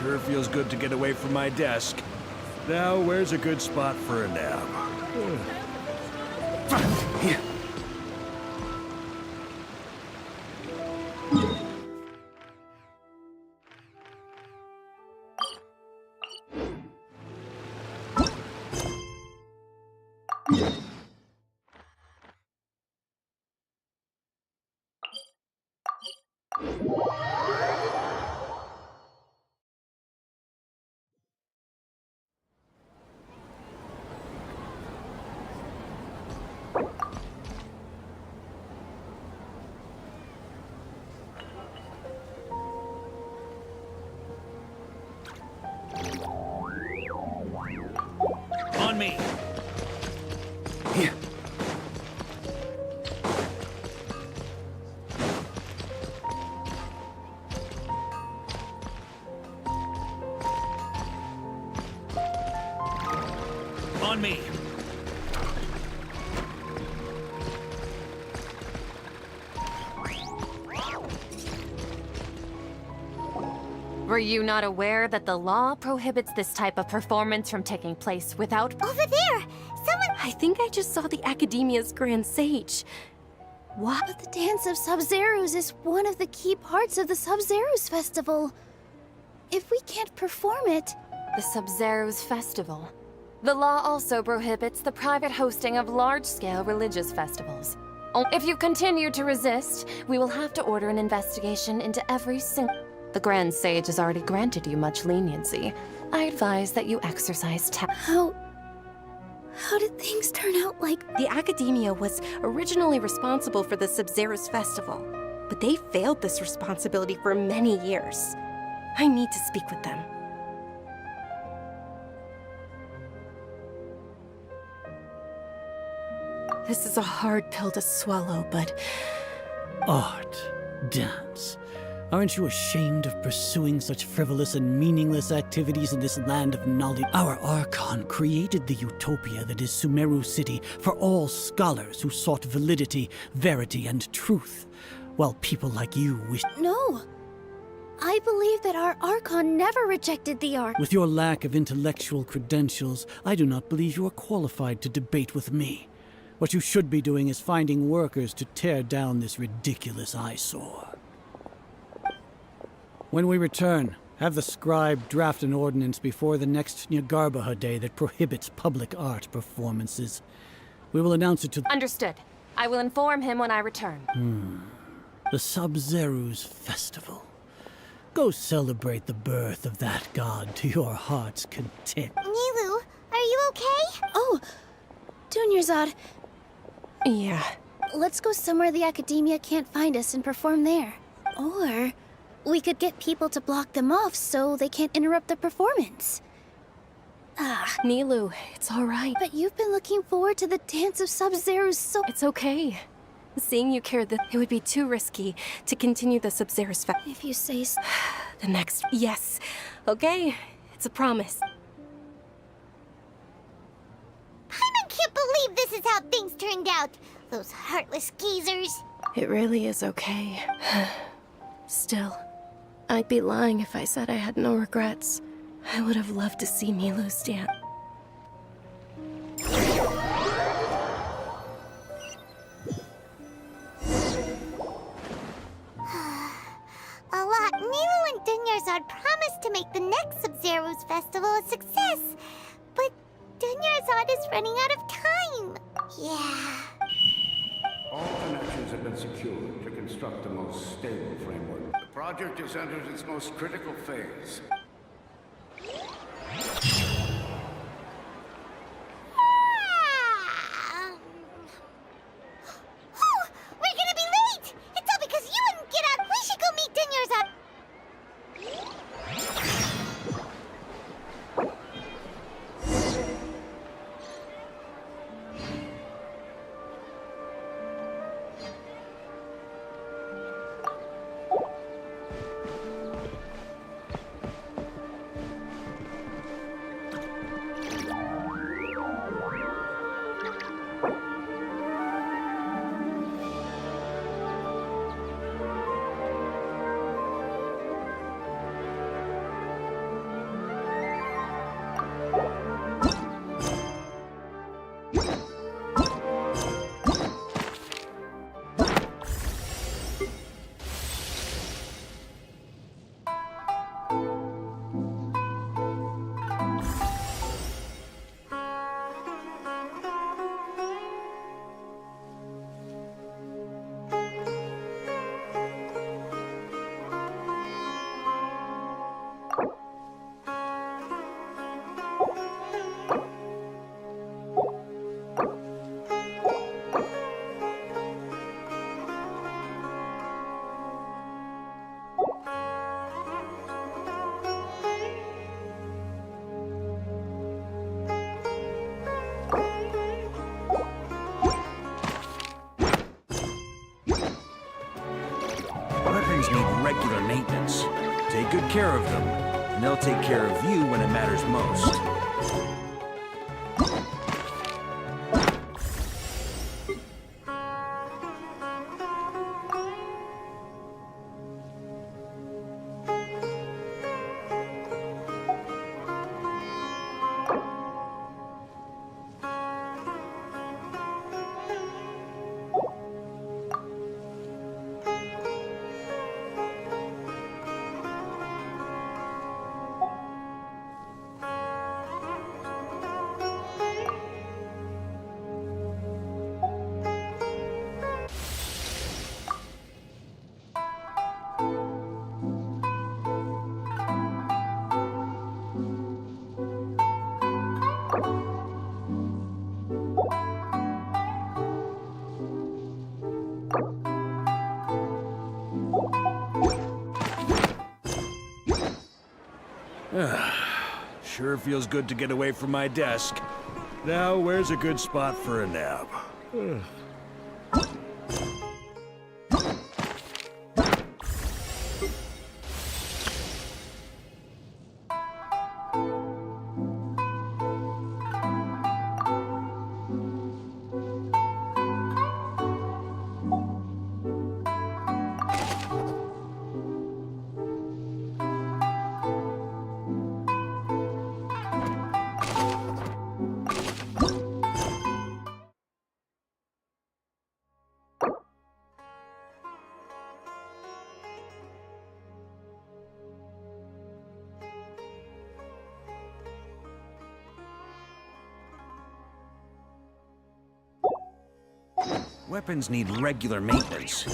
Sure feels good to get away from my desk. Now, where's a good spot for a nap? On me! On me! Were you not aware that the law prohibits this type of performance from taking place without— Over there! Someone— I think I just saw the Academia's Grand Sage. What? But the Dance of Sub-Zeros is one of the key parts of the Sub-Zeros Festival. If we can't perform it... the Sub-Zeros Festival? The law also prohibits the private hosting of large-scale religious festivals. If you continue to resist, we will have to order an investigation into every single— The Grand Sage has already granted you much leniency. I advise that you exercise How did things turn out like— The Academia was originally responsible for the Sub-Zeros Festival, but they failed this responsibility for many years. I need to speak with them. This is a hard pill to swallow, but... Art, dance. Aren't you ashamed of pursuing such frivolous and meaningless activities in this land of knowledge? Our Archon created the utopia that is Sumeru City for all scholars who sought validity, verity, and truth, while people like you wish— No! I believe that our Archon never rejected the art. With your lack of intellectual credentials, I do not believe you are qualified to debate with me. What you should be doing is finding workers to tear down this ridiculous eyesore. When we return, have the scribe draft an ordinance before the next Nyargarbaha Day that prohibits public art performances. We will announce it to— Understood. I will inform him when I return. the Sub-Zeros Festival. Go celebrate the birth of that god to your heart's content. Nilu, are you okay? Oh, Dunyarzad, yeah. let's go somewhere the Academia can't find us and perform there. Or we could get people to block them off so they can't interrupt the performance. Nilu, it's all right. But you've been looking forward to the Dance of Sub-Zeros so— It's okay. Seeing you care that it would be too risky to continue the Sub-Zeros Festival. If you say so. The next— Yes. Okay, it's a promise. I can't believe this is how things turned out. Those heartless geezers. It really is okay. Still, I'd be lying if I said I had no regrets. I would have loved to see Nilu stand. A lot. Nilu and Dunyarzad promised to make the next Sub-Zeros Festival a success. But Dunyarzad is running out of time. Yeah. All connections have been secured to construct the most stable framework. The project has entered its most critical phase. We're gonna be late! It's all because you wouldn't get out! We should go meet Dunyarzad! Weapons need regular maintenance. Take good care of them, and they'll take care of you when it matters most. Sure feels good to get away from my desk. Now, where's a good spot for a nap? Weapons need regular maintenance.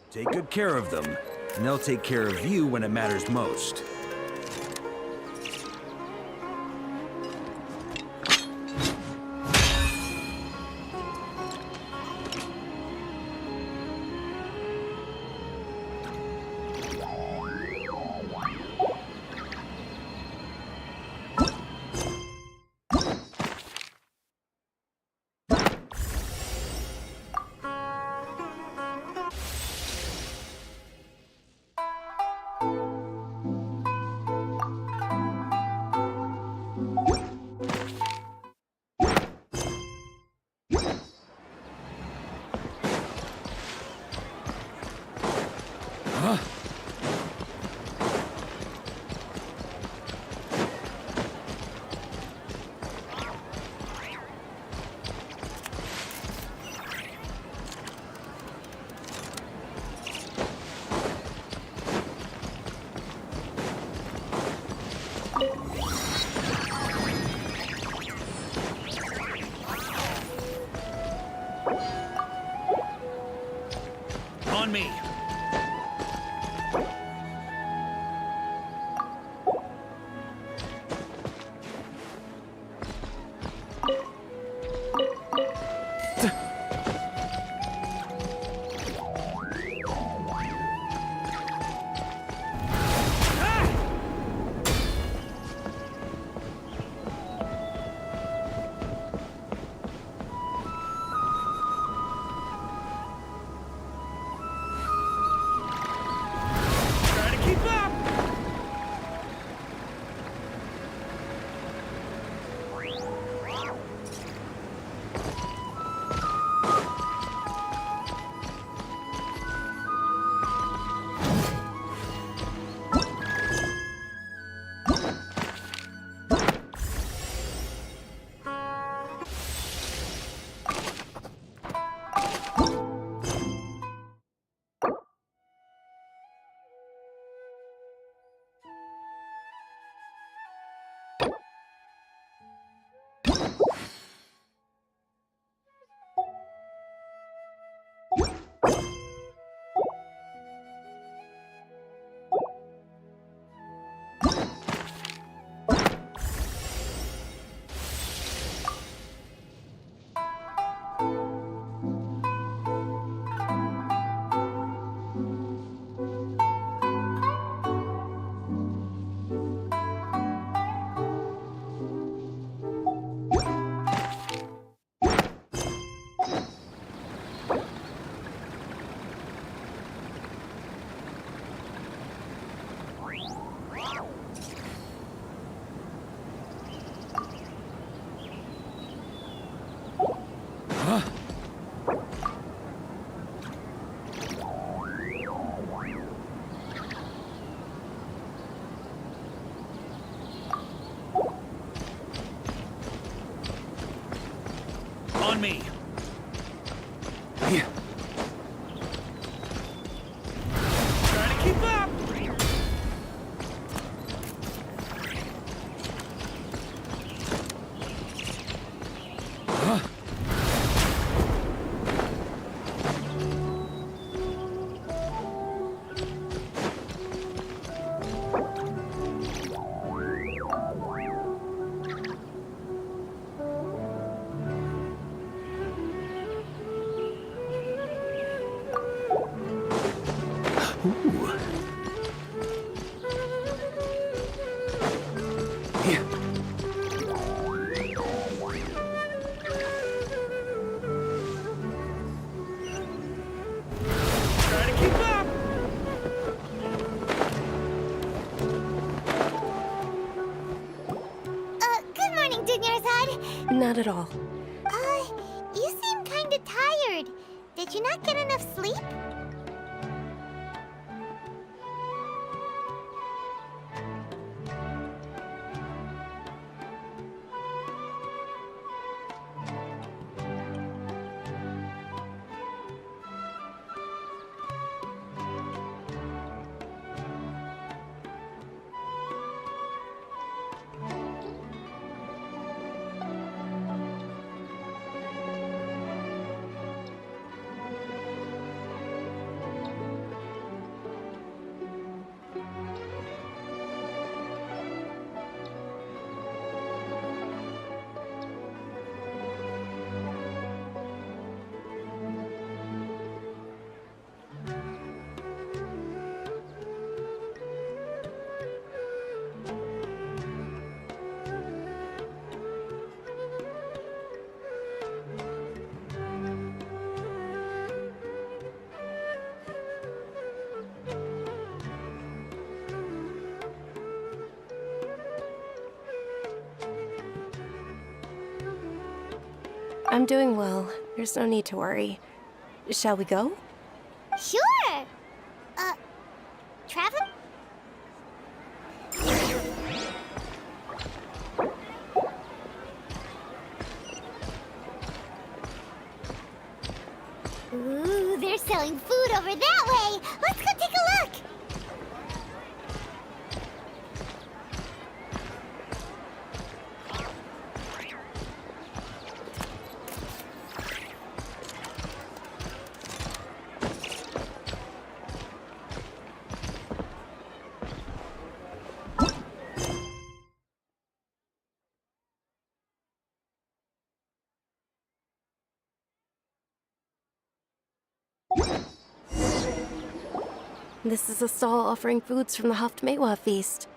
Take good care of them, and they'll take care of you when it matters most. not at all. You seem kinda tired. Did you not get enough sleep? I'm doing well. There's no need to worry. Shall we go? Sure! Traveler? Ooh, they're selling food over that way! Let's go take a look! This is a stall offering foods from the Haftmewa feast.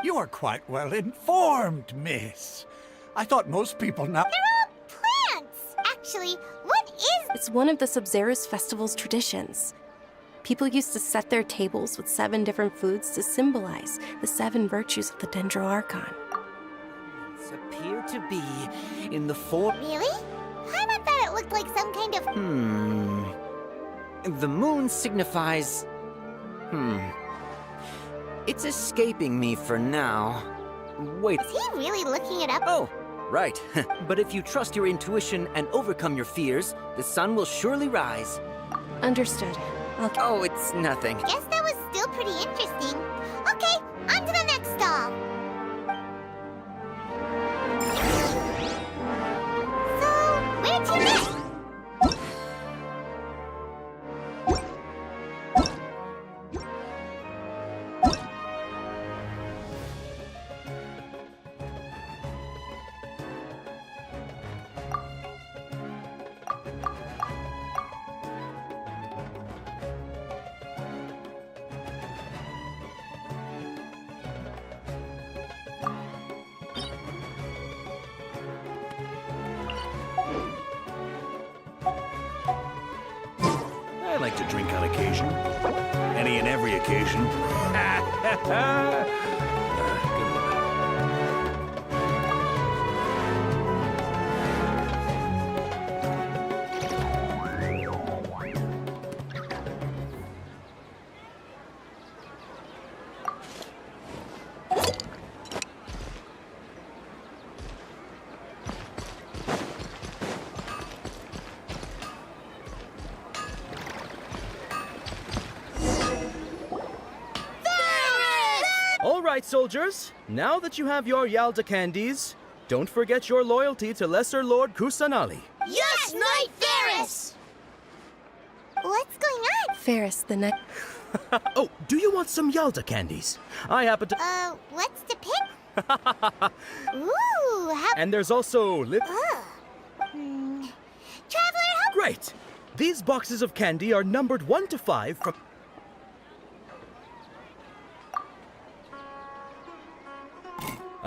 You are quite well informed, miss. I thought most people now. They're all plants! Actually, what is... It's one of the Sabzeruz festival's traditions. People used to set their tables with 7 different foods to symbolize the 7 virtues of the Dendroarchon. Appear to be in the form. Really? Paimon thought it looked like some kind of... The moon signifies. It's escaping me for now. Wait. Is he really looking it up? Oh, right. But if you trust your intuition and overcome your fears, the sun will surely rise. Understood. Oh, it's nothing. Guess that was still pretty interesting. Okay, on to the next stall. So, where to next? I like to drink on occasion. Any and every occasion. Good one. All right, soldiers. Now that you have your Yalda candies, don't forget your loyalty to Lesser Lord Kusanali. Yes, Knight Ferris! What's going on? Ferris, the next. Oh, do you want some Yalda candies? I happen to. What's the pick? Ooh, how... And there's also Traveler, help... Great. These boxes of candy are numbered 1 to 5 from.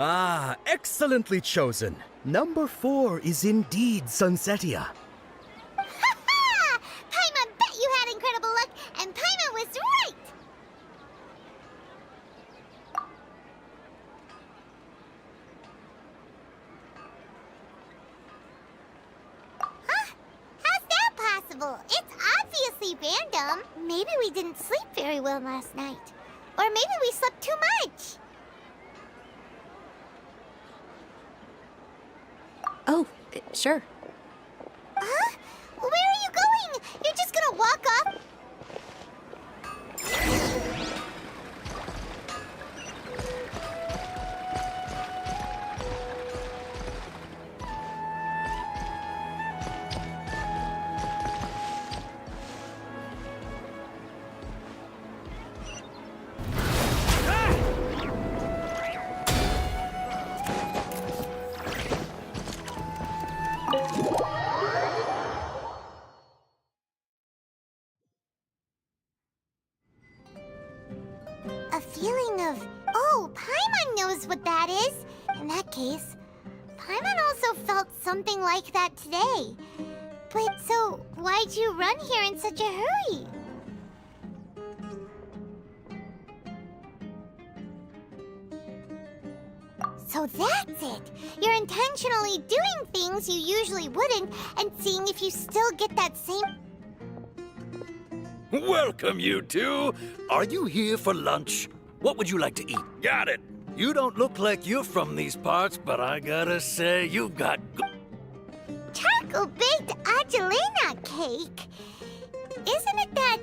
Ah, excellently chosen. Number 4 is indeed Sunsetia. Ha-ha! Paimon bet you had incredible luck, and Paimon was right! Well, it's obviously random. Maybe we didn't sleep very well last night. Or maybe we slept too much. Oh, sure. Huh? Where are you going? You're just gonna walk off? A feeling of, oh, Paimon knows what that is. In that case, Paimon also felt something like that today. But so, why'd you run here in such a hurry? So that's it! You're intentionally doing things you usually wouldn't and seeing if you still get that same... Welcome, you two. Are you here for lunch? What would you like to eat? Got it. You don't look like you're from these parts, but I gotta say, you got Charcoal-baked Angelina cake? Isn't it that...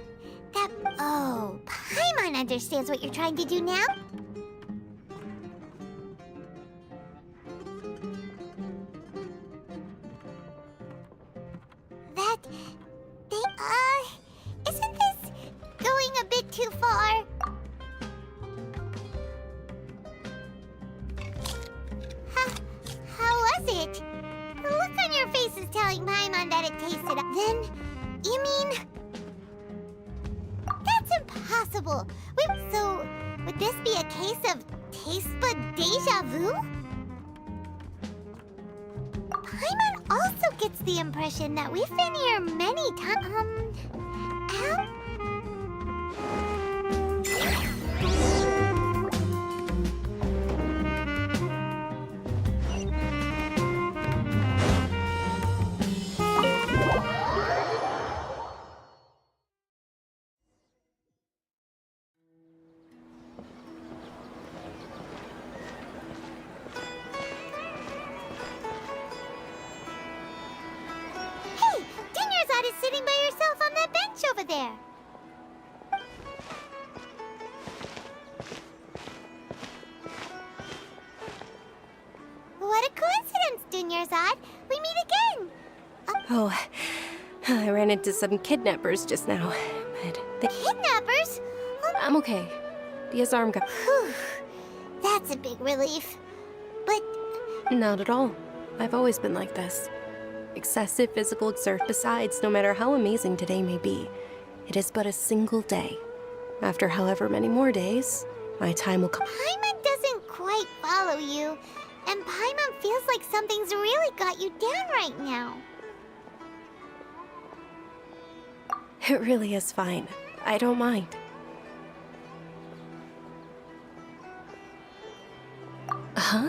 Oh, Paimon understands what you're trying to do now? Isn't this going a bit too far? How was it? The look on your face is telling Paimon that it tasted... Then, you mean... That's impossible! Wait, so, would this be a case of taste bud deja vu? Paimon also gets the impression that we've been here many times. Ow? Is sitting by yourself on that bench over there. What a coincidence, Dunyarzad. We meet again. Oh, I ran into some kidnappers just now, but Kidnappers? I'm okay. Dia's arm got... Whew. That's a big relief. But... Not at all. I've always been like this. Excessive physical exert. Besides, no matter how amazing today may be, it is but a single day. After however many more days, my time will come. Paimon doesn't quite follow you, and Paimon feels like something's really got you down right now. It really is fine. I don't mind. Huh?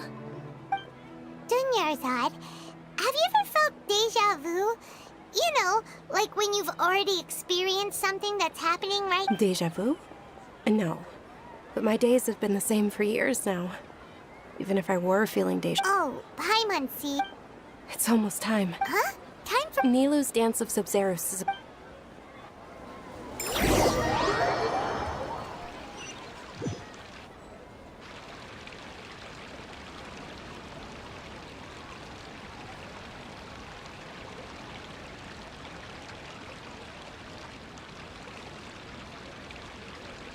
Dunyarzad, have you ever felt deja vu? You know, like when you've already experienced something that's happening right... Deja vu? No. But my days have been the same for years now. Even if I were feeling deja... Oh, Paimon, see... It's almost time. Huh? Time for... Nilou's Dance of Sub-Zeros is...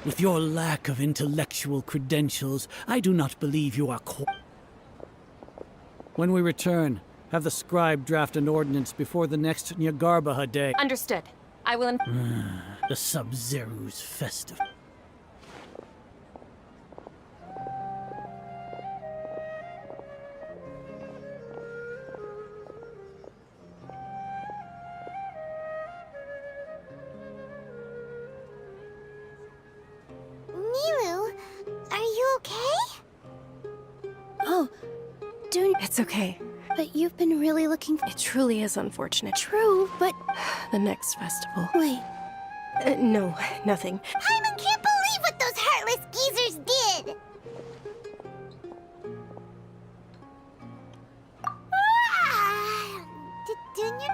With your lack of intellectual credentials, I do not believe you are When we return, have the scribe draft an ordinance before the next Nyagarbaha day. Understood. I will... The Sub-Zero's festival. Nilou, are you okay? Oh, Dun... It's okay. But you've been really looking for... It truly is unfortunate. True, but... The next festival. Wait. No, nothing. Paimon can't believe what those heartless geezers did! Didn't you...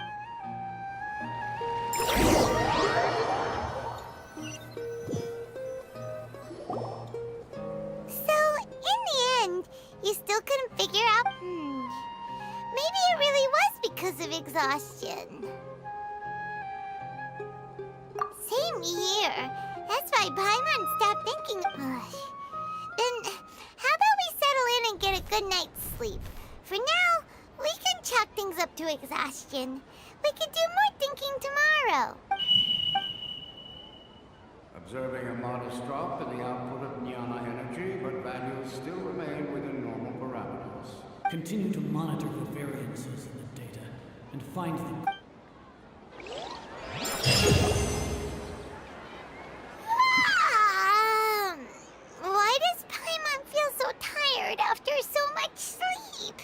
So, in the end, you still couldn't figure out... Maybe it really was because of exhaustion. Same here. That's why Paimon stopped thinking... Then, how about we settle in and get a good night's sleep? For now, we can chalk things up to exhaustion. We could do more thinking tomorrow. Observing a modest drop in the output of Jnana energy, but values still remain within normal parameters. Continue to monitor the variances in the data and find them. Why does Paimon feel so tired after so much sleep?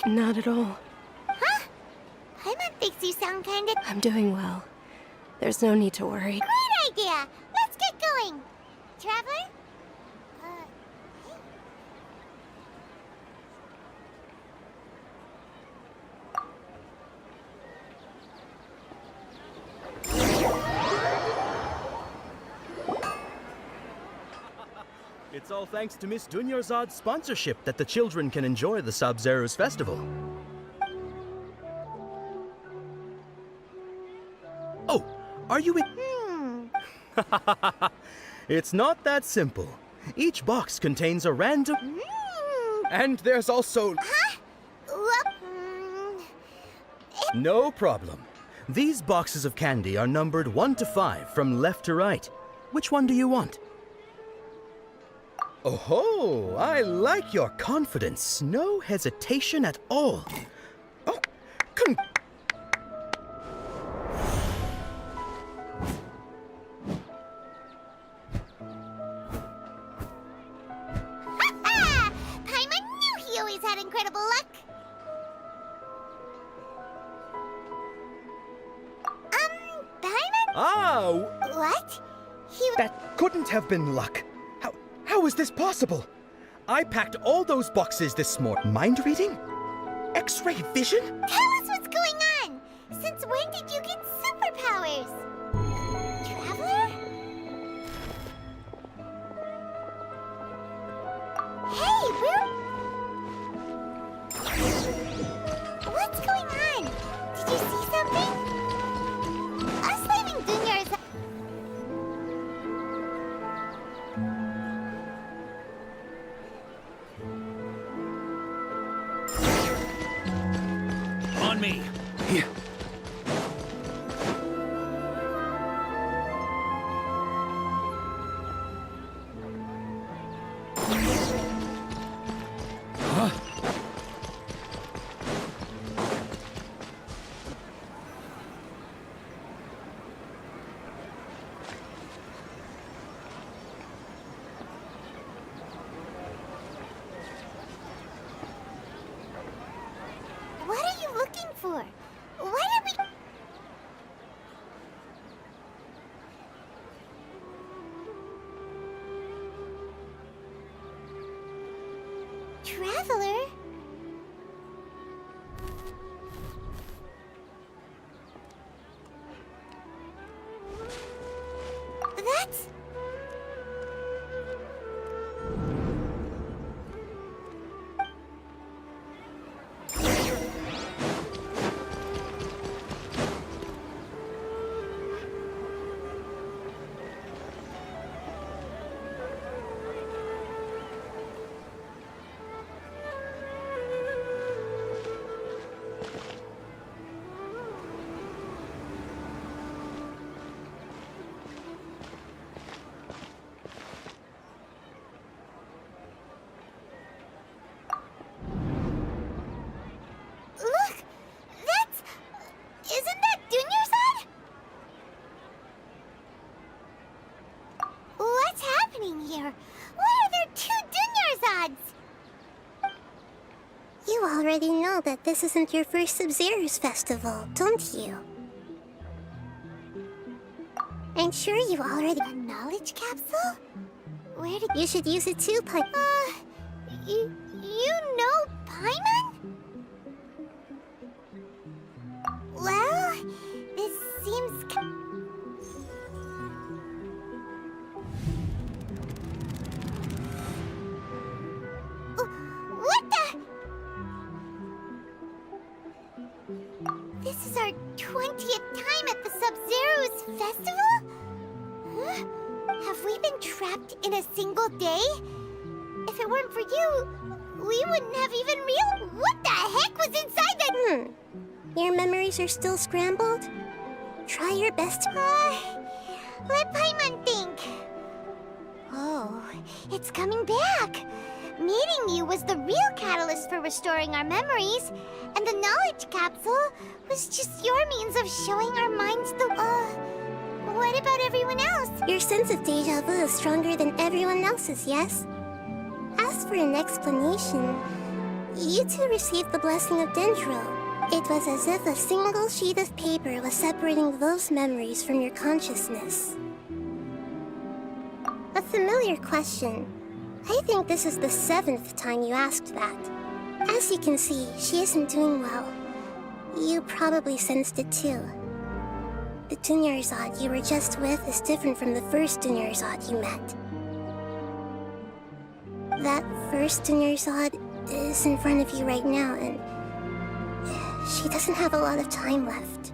Not at all. Huh? Paimon thinks you sound kinda... I'm doing well. There's no need to worry. Great idea! Let's get going! Traveler? It's all thanks to Miss Dunyarzad's sponsorship that the children can enjoy the Sub-Zero's festival. Oh, are you in? It's not that simple. Each box contains a random... And there's also... Huh? No problem. These boxes of candy are numbered 1 to 5 from left to right. Which one do you want? Oh, I like your confidence. No hesitation at all. Oh, Paimon knew he always had incredible luck. Paimon? Ah! What? That couldn't have been luck. How is this possible? I packed all those boxes this morning. Mind reading? X-ray vision? Tell us what's going on! Since when did you get superpowers? Traveler? Hey, what's going on? Did you see something? Us leaving Dunyar's... traveler. That's... Look! That's... Isn't that Dunyarzad? What's happening here? Why are there two Dunyarzads? You already know that this isn't your first Sub-Zero's festival, don't you? I'm sure you already... A knowledge capsule? Where did... You should use it too, you know Paimon? Well, this seems... What the... This is our 20th time at the Sub-Zero's festival? Huh? Have we been trapped in a single day? If it weren't for you, we wouldn't have even real... What the heck was inside that... Your memories are still scrambled? Try your best to... let Paimon think. Oh, it's coming back. Meeting you was the real catalyst for restoring our memories, and the knowledge capsule was just your means of showing our minds the... what about everyone else? Your sense of deja vu is stronger than everyone else's, yes? As for an explanation, you two received the blessing of Dendro. It was as if a single sheet of paper was separating those memories from your consciousness. A familiar question. I think this is the 7th time you asked that. As you can see, she isn't doing well. You probably sensed it too. The Dunyarzad you were just with is different from the first Dunyarzad you met. That first Dunyarzad is in front of you right now, and she doesn't have a lot of time left.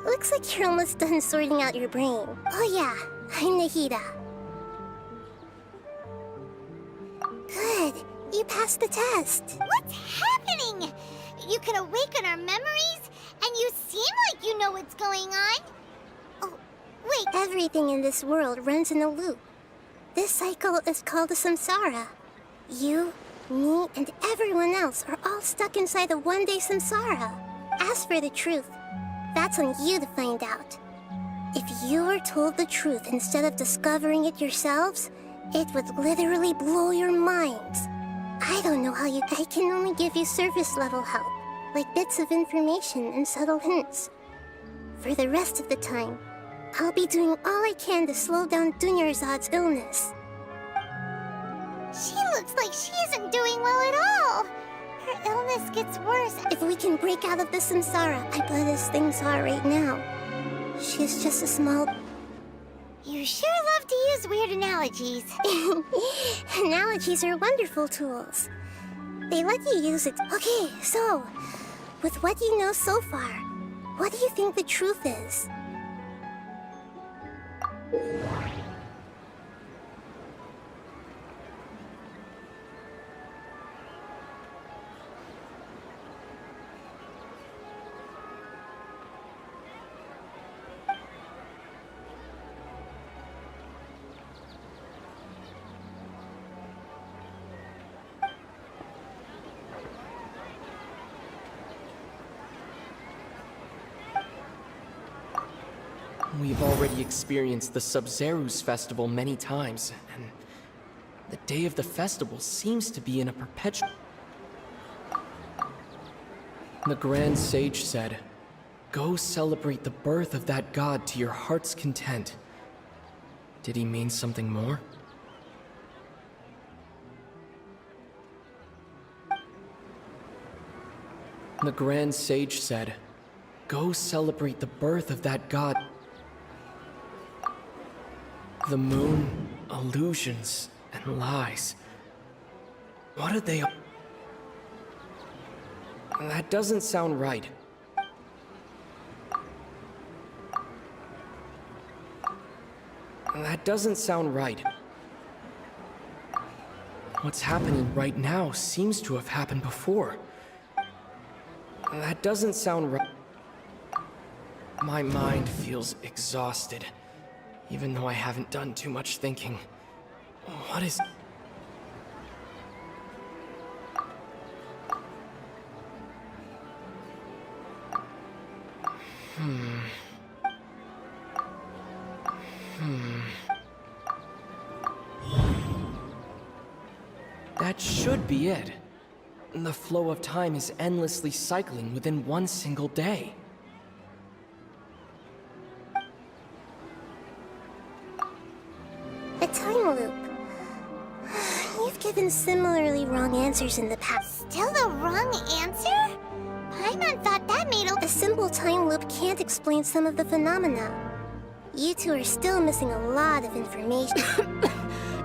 Looks like you're almost done sorting out your brain. Oh yeah, I'm Nahida. Good, you passed the test. What's happening? You can awaken our memories, and you seem like you know what's going on. Oh, wait. Everything in this world runs in a loop. This cycle is called a samsara. You, me, and everyone else are all stuck inside a one-day samsara. As for the truth, that's on you to find out. If you were told the truth instead of discovering it yourselves, it would literally blow your minds. I don't know how you... I can only give you surface-level help, like bits of information and subtle hints. For the rest of the time, I'll be doing all I can to slow down Dunyarzad's illness. She looks like she isn't doing well at all. Her illness gets worse. If we can break out of the samsara, I bet as things are right now, she's just a small... You sure love to use weird analogies. Analogies are wonderful tools. They let you use it. Okay, so, with what you know so far, what do you think the truth is? We've already experienced the Sub-Zero's festival many times, and the day of the festival seems to be in a perpetual... The Grand Sage said, "Go celebrate the birth of that god to your heart's content." Did he mean something more? The Grand Sage said, "Go celebrate the birth of that god." The moon, illusions, and lies. What are they? That doesn't sound right. That doesn't sound right. What's happening right now seems to have happened before. That doesn't sound right. My mind feels exhausted, even though I haven't done too much thinking. What is... That should be it. The flow of time is endlessly cycling within one single day. A time loop. You've given similarly wrong answers in the past. Still the wrong answer? Paimon thought that made a simple time loop can't explain some of the phenomena. You two are still missing a lot of information.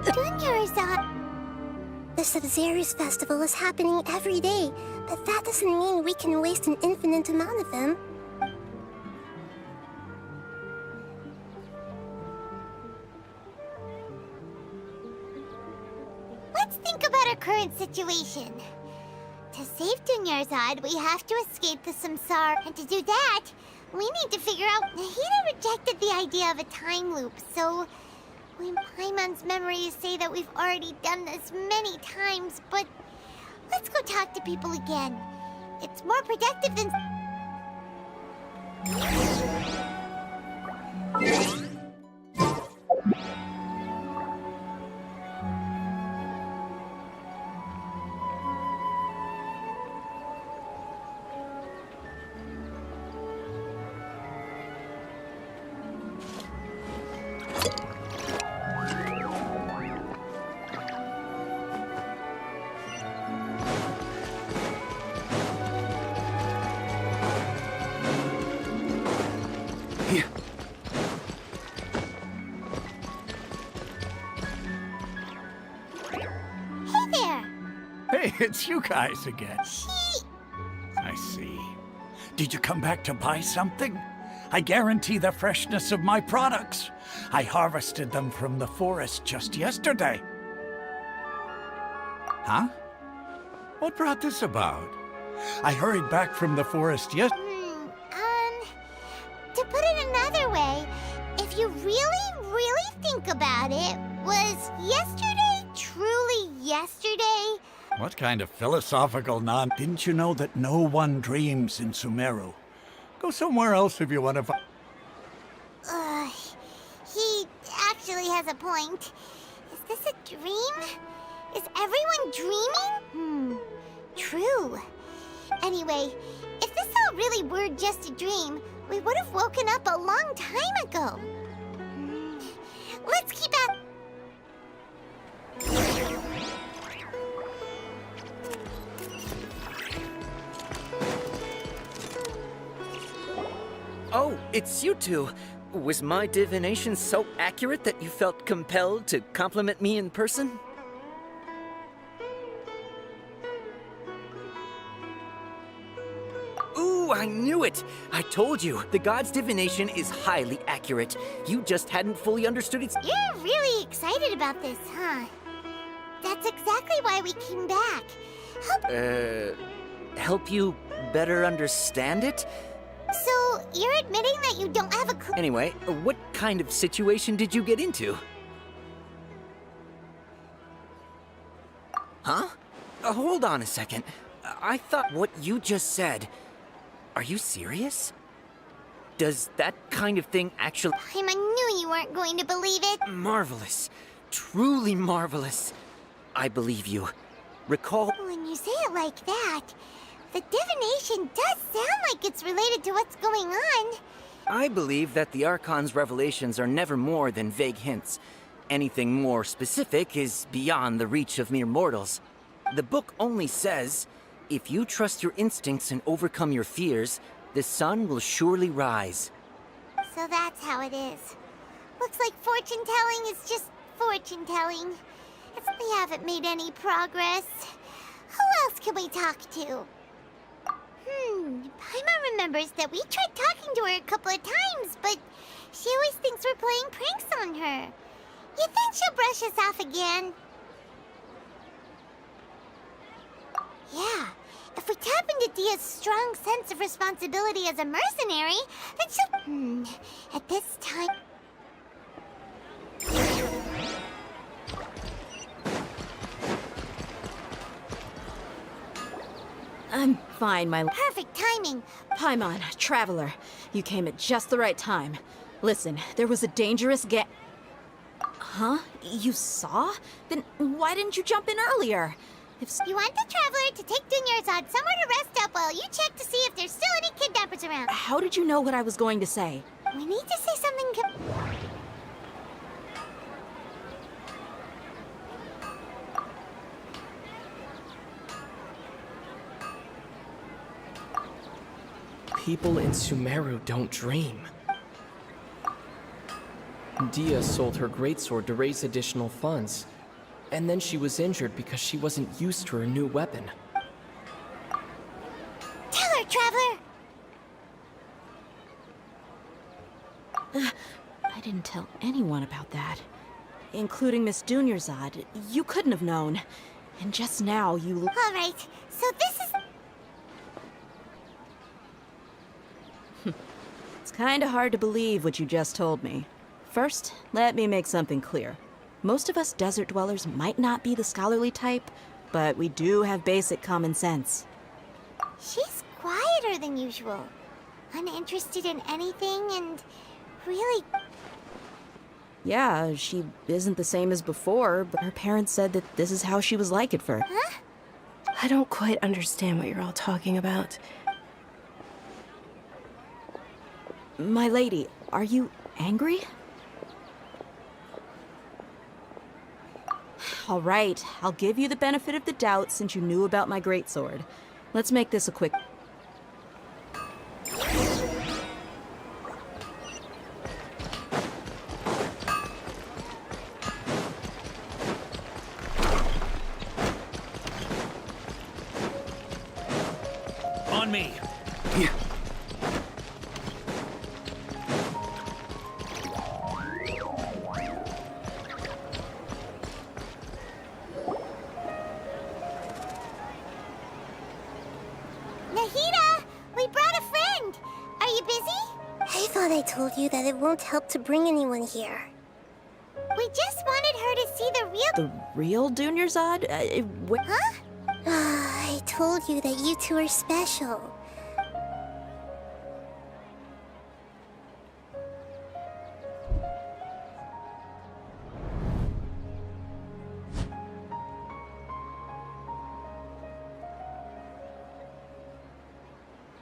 Dunyarzad. The Sub-Zero's festival is happening every day, but that doesn't mean we can waste an infinite amount of them. Let's think about our current situation. To save Dunyarzad, we have to escape the Samsara, and to do that, we need to figure out... Hida rejected the idea of a time loop, so... when Paimon's memories say that we've already done this many times, but... let's go talk to people again. It's more productive than... Hey, it's you guys again. I see. Did you come back to buy something? I guarantee the freshness of my products. I harvested them from the forest just yesterday. Huh? What brought this about? I hurried back from the forest to put it another way, if you really think about it, was yesterday truly yesterday? What kind of philosophical Didn't you know that no one dreams in Sumeru? Go somewhere else if you want to He actually has a point. Is this a dream? Is everyone dreaming? True. Anyway, if this all really were just a dream, we would have woken up a long time ago. Let's keep at... Oh, it's you two. Was my divination so accurate that you felt compelled to compliment me in person? Ooh, I knew it! I told you, the god's divination is highly accurate. You just hadn't fully understood its... You're really excited about this, huh? That's exactly why we came back. Help you better understand it? So, you're admitting that you don't have a clue? Anyway, what kind of situation did you get into? Huh? Hold on a second. I thought what you just said... Are you serious? Does that kind of thing actually... I knew you weren't going to believe it. Marvelous. Truly marvelous. I believe you. Recall... When you say it like that, the divination does sound like it's related to what's going on. I believe that the Archon's revelations are never more than vague hints. Anything more specific is beyond the reach of mere mortals. The book only says, if you trust your instincts and overcome your fears, the sun will surely rise. So that's how it is. Looks like fortune-telling is just fortune-telling. We haven't made any progress. Who else can we talk to? Paimon remembers that we tried talking to her a couple of times, but she always thinks we're playing pranks on her. You think she'll brush us off again? Yeah, if we tap into Dia's strong sense of responsibility as a mercenary, then she'll... At this time... I'm fine, my... Perfect timing. Paimon, Traveler, you came at just the right time. Listen, there was a dangerous Huh? You saw? Then why didn't you jump in earlier? You want the Traveler to take Dunyarzad somewhere to rest up while you check to see if there's still any kidnappers around. How did you know what I was going to say? We need to say something... People in Sumeru don't dream. Dia sold her greatsword to raise additional funds. And then she was injured because she wasn't used to her new weapon. Tell her, Traveler! I didn't tell anyone about that. Including Miss Dunyarzad. You couldn't have known. And just now you... All right, so this is... It's kinda hard to believe what you just told me. First, let me make something clear. Most of us desert dwellers might not be the scholarly type, but we do have basic common sense. She's quieter than usual. Uninterested in anything and really... Yeah, she isn't the same as before, but her parents said that this is how she was like at first. Huh? I don't quite understand what you're all talking about. My lady, are you angry? All right, I'll give you the benefit of the doubt since you knew about my greatsword. Let's make this a quick... On me. Nahida! We brought a friend! Are you busy? I thought I told you that it won't help to bring anyone here. We just wanted her to see the real... The real Dunyarzad? Huh? I told you that you two are special.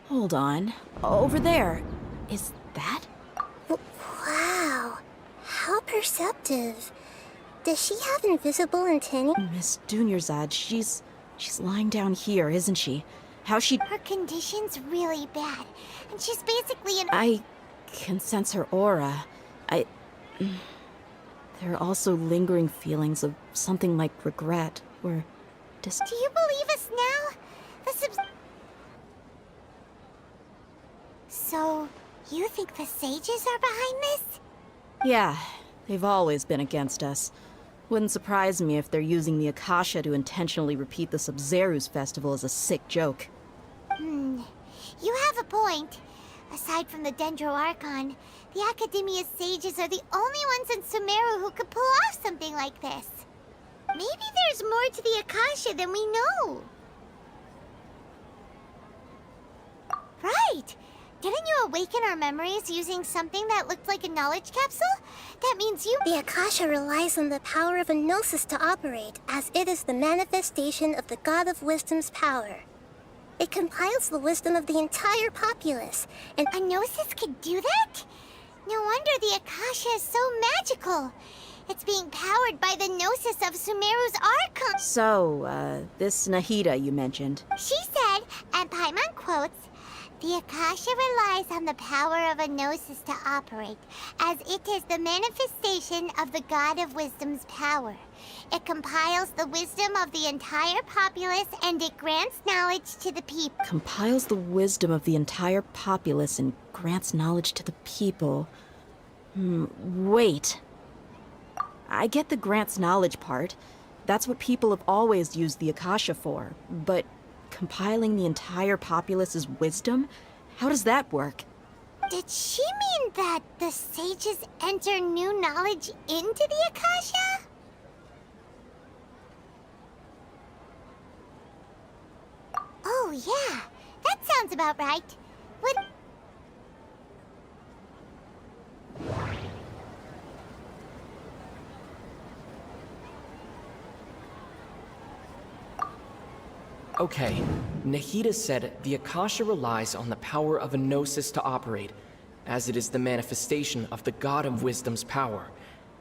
Hold on. Over there. Is that? Wow. How perceptive. Does she have invisible antennae? Miss Dunyarzad, she's lying down here, isn't she? How she... Her condition's really bad, and she's basically an... I can sense her aura. There are also lingering feelings of something like regret, or... Do you believe us now? So, you think the sages are behind this? Yeah, they've always been against us. Wouldn't surprise me if they're using the Akasha to intentionally repeat the Sub-Zeru's festival as a sick joke. You have a point. Aside from the Dendro Archon, the Academia sages are the only ones in Sumeru who could pull off something like this. Maybe there's more to the Akasha than we know. Right! Didn't you awaken our memories using something that looked like a knowledge capsule? That means you... The Akasha relies on the power of a gnosis to operate, as it is the manifestation of the God of Wisdom's power. It compiles the wisdom of the entire populace, and A Gnosis could do that? No wonder the Akasha is so magical. It's being powered by the Gnosis of Sumeru's Archon. So, this Nahida you mentioned. She said, and Paimon quotes, "The Akasha relies on the power of a Gnosis to operate, as it is the manifestation of the God of Wisdom's power. It compiles the wisdom of the entire populace and it grants knowledge to the people." Compiles the wisdom of the entire populace and grants knowledge to the people. Wait. I get the grants knowledge part. That's what people have always used the Akasha for. But compiling the entire populace's wisdom? How does that work? Did she mean that the sages enter new knowledge into the Akasha? Oh yeah, that sounds about right. What? Okay, Nahida said the Akasha relies on the power of a Gnosis to operate, as it is the manifestation of the God of Wisdom's power.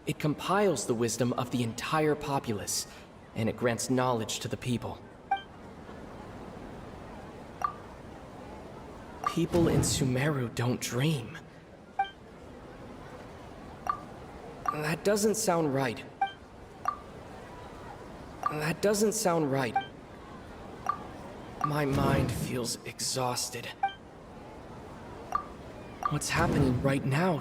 It compiles the wisdom of the entire populace, and it grants knowledge to the people. People in Sumeru don't dream. That doesn't sound right. That doesn't sound right. My mind feels exhausted. What's happening right now?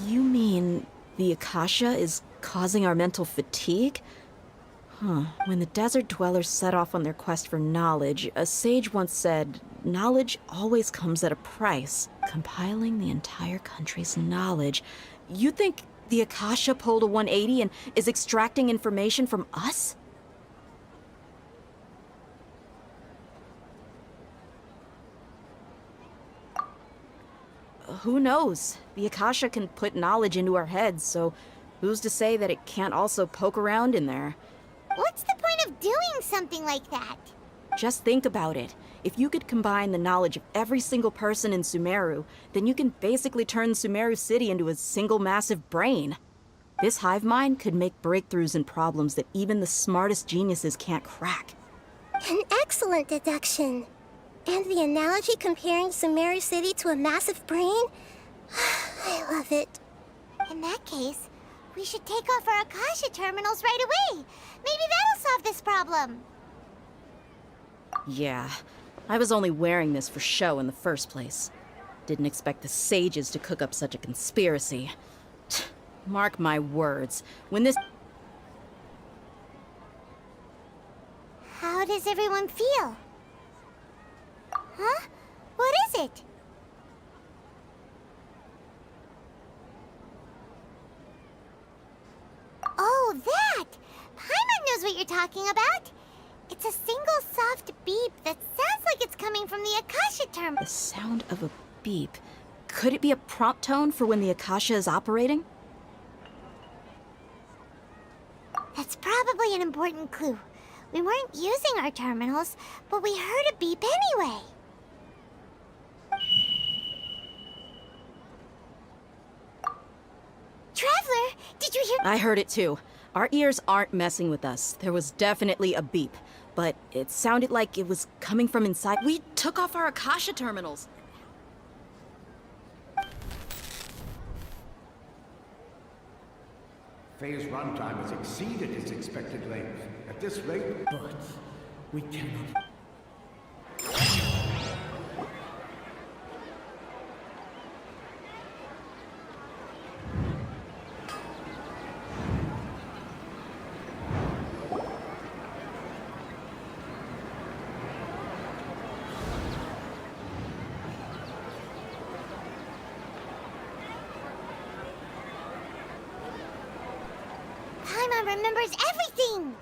You mean the Akasha is causing our mental fatigue? When the desert dwellers set off on their quest for knowledge, a sage once said, "Knowledge always comes at a price." Compiling the entire country's knowledge. You think the Akasha pulled a 180 and is extracting information from us? Who knows? The Akasha can put knowledge into our heads, so who's to say that it can't also poke around in there? What's the point of doing something like that? Just think about it. If you could combine the knowledge of every single person in Sumeru, then you can basically turn Sumeru City into a single massive brain. This hive mind could make breakthroughs in problems that even the smartest geniuses can't crack. an excellent deduction. And the analogy comparing Sumeru City to a massive brain? I love it. In that case, we should take off our Akasha terminals right away. Maybe that'll solve this problem. Yeah, I was only wearing this for show in the first place. Didn't expect the sages to cook up such a conspiracy. Mark my words, when this... How does everyone feel? Huh? What is it? Oh, that! Paimon knows what you're talking about. It's a single soft beep that sounds like it's coming from the Akasha terminal. The sound of a beep. Could it be a prompt tone for when the Akasha is operating? That's probably an important clue. We weren't using our terminals, but we heard a beep anyway. Traveler, did you hear? I heard it too. Our ears aren't messing with us. There was definitely a beep, but it sounded like it was coming from inside. We took off our Akasha terminals. Phase runtime has exceeded its expected length. At this rate... But we cannot... Paimon remembers everything!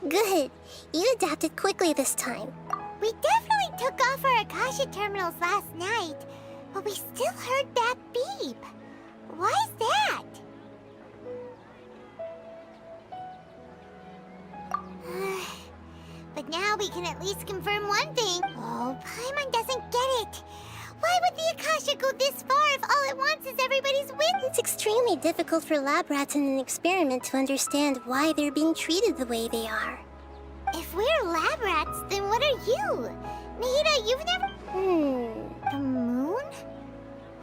Good. You adapted quickly this time. We definitely took off our Akasha terminals last night, but we still heard that beep. Why is that? But now we can at least confirm one thing. Oh, Paimon doesn't get it. Why would the Akasha go this far if all it wants is everybody's wit? It's extremely difficult for lab rats in an experiment to understand why they're being treated the way they are. If we're lab rats, then what are you? Nahida, you've never... The moon?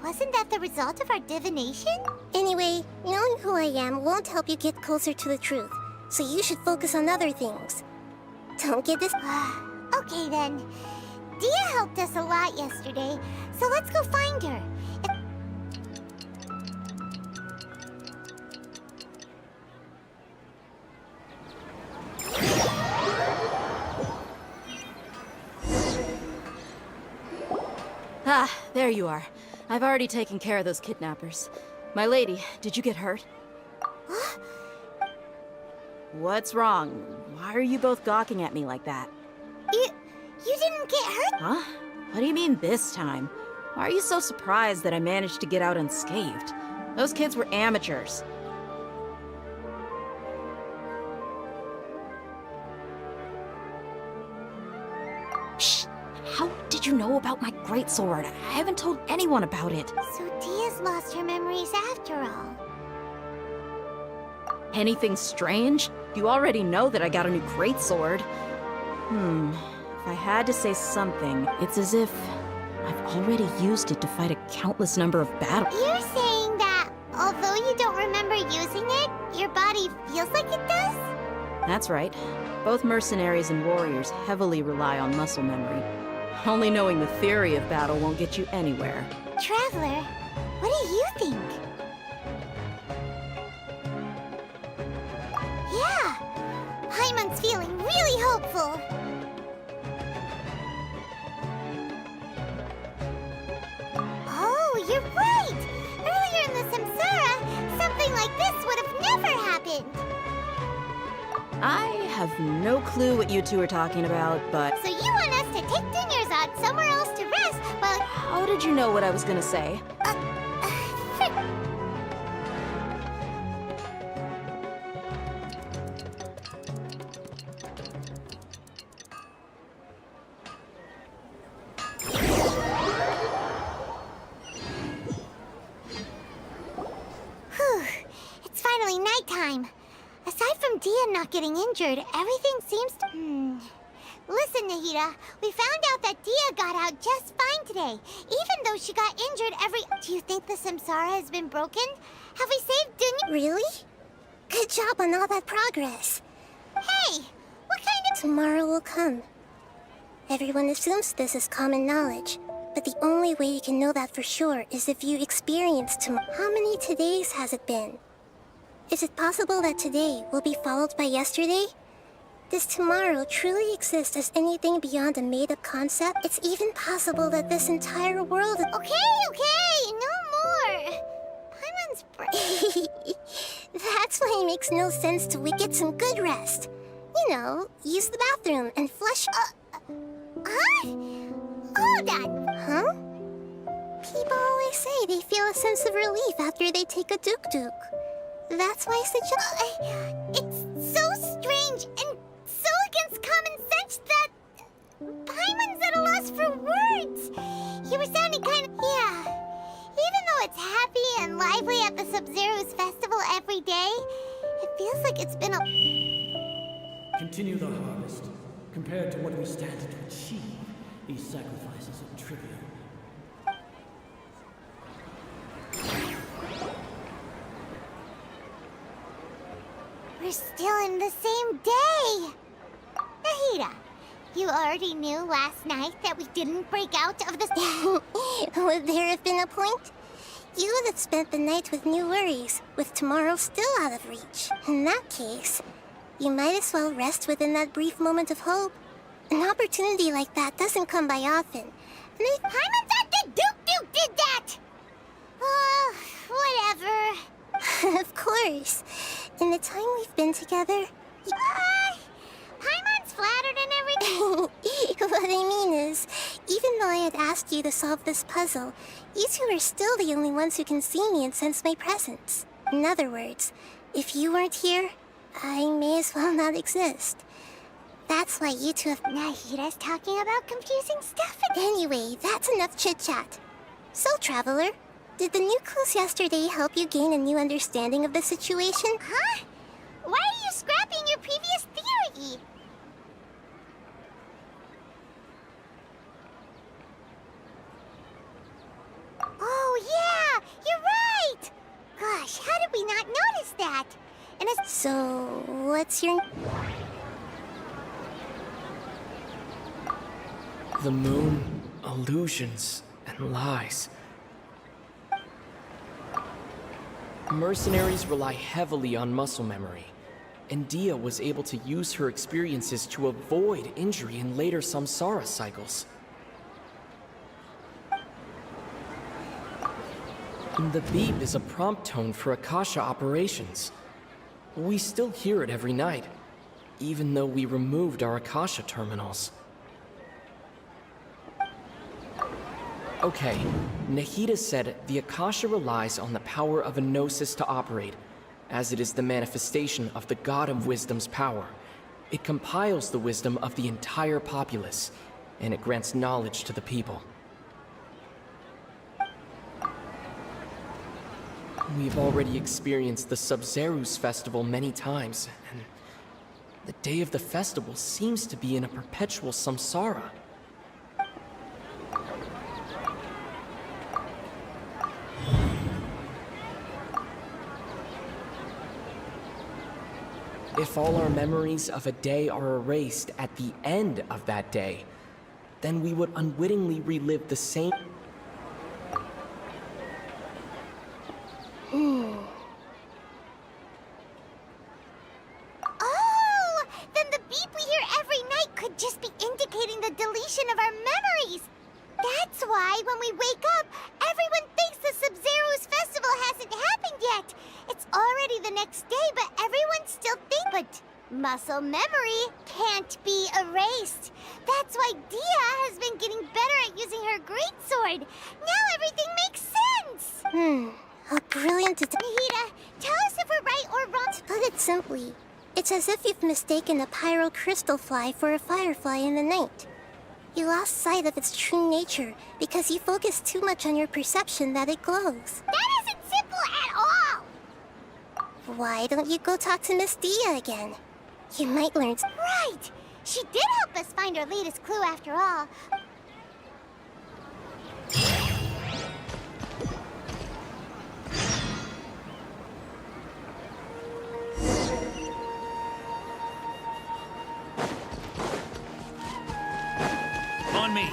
Wasn't that the result of our divination? Anyway, knowing who I am won't help you get closer to the truth, so you should focus on other things. Don't get this... Okay then. Dia helped us a lot yesterday, so let's go find her. Ah, there you are. I've already taken care of those kidnappers. My lady, did you get hurt? What's wrong? Why are you both gawking at me like that? You didn't get hurt? Huh? What do you mean this time? Why are you so surprised that I managed to get out unscathed? Those kids were amateurs. Shh! How did you know about my greatsword? I haven't told anyone about it. So Dia's lost her memories after all. Anything strange? You already know that I got a new greatsword. If I had to say something, it's as if I've already used it to fight a countless number of battles. You're saying that, although you don't remember using it, your body feels like it does? That's right. Both mercenaries and warriors heavily rely on muscle memory. Only knowing the theory of battle won't get you anywhere. Traveler, what do you think? Yeah! Paimon's feeling really hopeful. Oh, you're right! Earlier in the Samsara, something like this would have never happened. I have no clue what you two are talking about, but... So you want us to take Dunyarzad somewhere else to rest, but... How did you know what I was gonna say? Whew, it's finally nighttime. Aside from Dia not getting injured, everything seems to... Listen, Nahida, we found out that Dia got out just fine today, even though she got injured every... Do you think the Samsara has been broken? Have we saved Dunya? Really? Good job on all that progress. Hey, what kind of... Tomorrow will come. Everyone assumes this is common knowledge, but the only way you can know that for sure is if you experience tomorrow. How many todays has it been? Is it possible that today will be followed by yesterday? Does tomorrow truly exist as anything beyond a made-up concept? It's even possible that this entire world... Okay, no more! Paimon's brain... That's why it makes no sense to get some good rest. You know, use the bathroom and flush... Huh? Hold on! Huh? People always say they feel a sense of relief after they take a duk-duk. That's why I suggest... It's so strange and so against common sense that... Paimon's at a loss for words! You were sounding kind of... Yeah. Even though it's happy and lively at the Sub-Zero's festival every day, it feels like it's been a... Continue the harvest. Compared to what we stand to achieve, these sacrifices are trivial. We're still in the same day! Nahida, you already knew last night that we didn't break out of the... Would there have been a point? You would have spent the night with new worries, with tomorrow still out of reach. In that case, you might as well rest within that brief moment of hope. An opportunity like that doesn't come by often. And if Paimon's at the Duke did that! Whatever. Of course. In the time we've been together... Paimon's flattered and everything. What I mean is, even though I had asked you to solve this puzzle, you two are still the only ones who can see me and sense my presence. In other words, if you weren't here, I may as well not exist. That's why you two have... Nahita's talking about confusing stuff again. Anyway, that's enough chit-chat. So, Traveler, did the new clues yesterday help you gain a new understanding of the situation? Huh? Why are you scrapping your previous theory? Oh, yeah! You're right! Gosh, how did we not notice that? And it's... So, what's your... The moon, illusions, and lies. Mercenaries rely heavily on muscle memory, and Dia was able to use her experiences to avoid injury in later samsara cycles. The beep is a prompt tone for Akasha operations. We still hear it every night, even though we removed our Akasha terminals. Okay, Nahida said the Akasha relies on the power of a gnosis to operate, as it is the manifestation of the God of Wisdom's power. It compiles the wisdom of the entire populace, and it grants knowledge to the people. We've already experienced the Sub-Zerus festival many times, and the day of the festival seems to be in a perpetual samsara. If all our memories of a day are erased at the end of that day, then we would unwittingly relive the same... Oh! Then the beep we hear every night could just be indicating the deletion of our memories! That's why when we wake up, everyone thinks the Sub-Zero's festival hasn't happened yet! It's already the next day, but everyone still thinks... But muscle memory can't be erased. That's why Dia has been getting better at using her greatsword. Now everything makes sense! How brilliant is... Nahida, tell us if we're right or wrong. To put it simply, it's as if you've mistaken a pyro crystal fly for a firefly in the night. You lost sight of its true nature because you focused too much on your perception that it glows. That isn't simple at all! Why don't you go talk to Miss Dia again? You might learn... Right! She did help us find our latest clue after all. On me!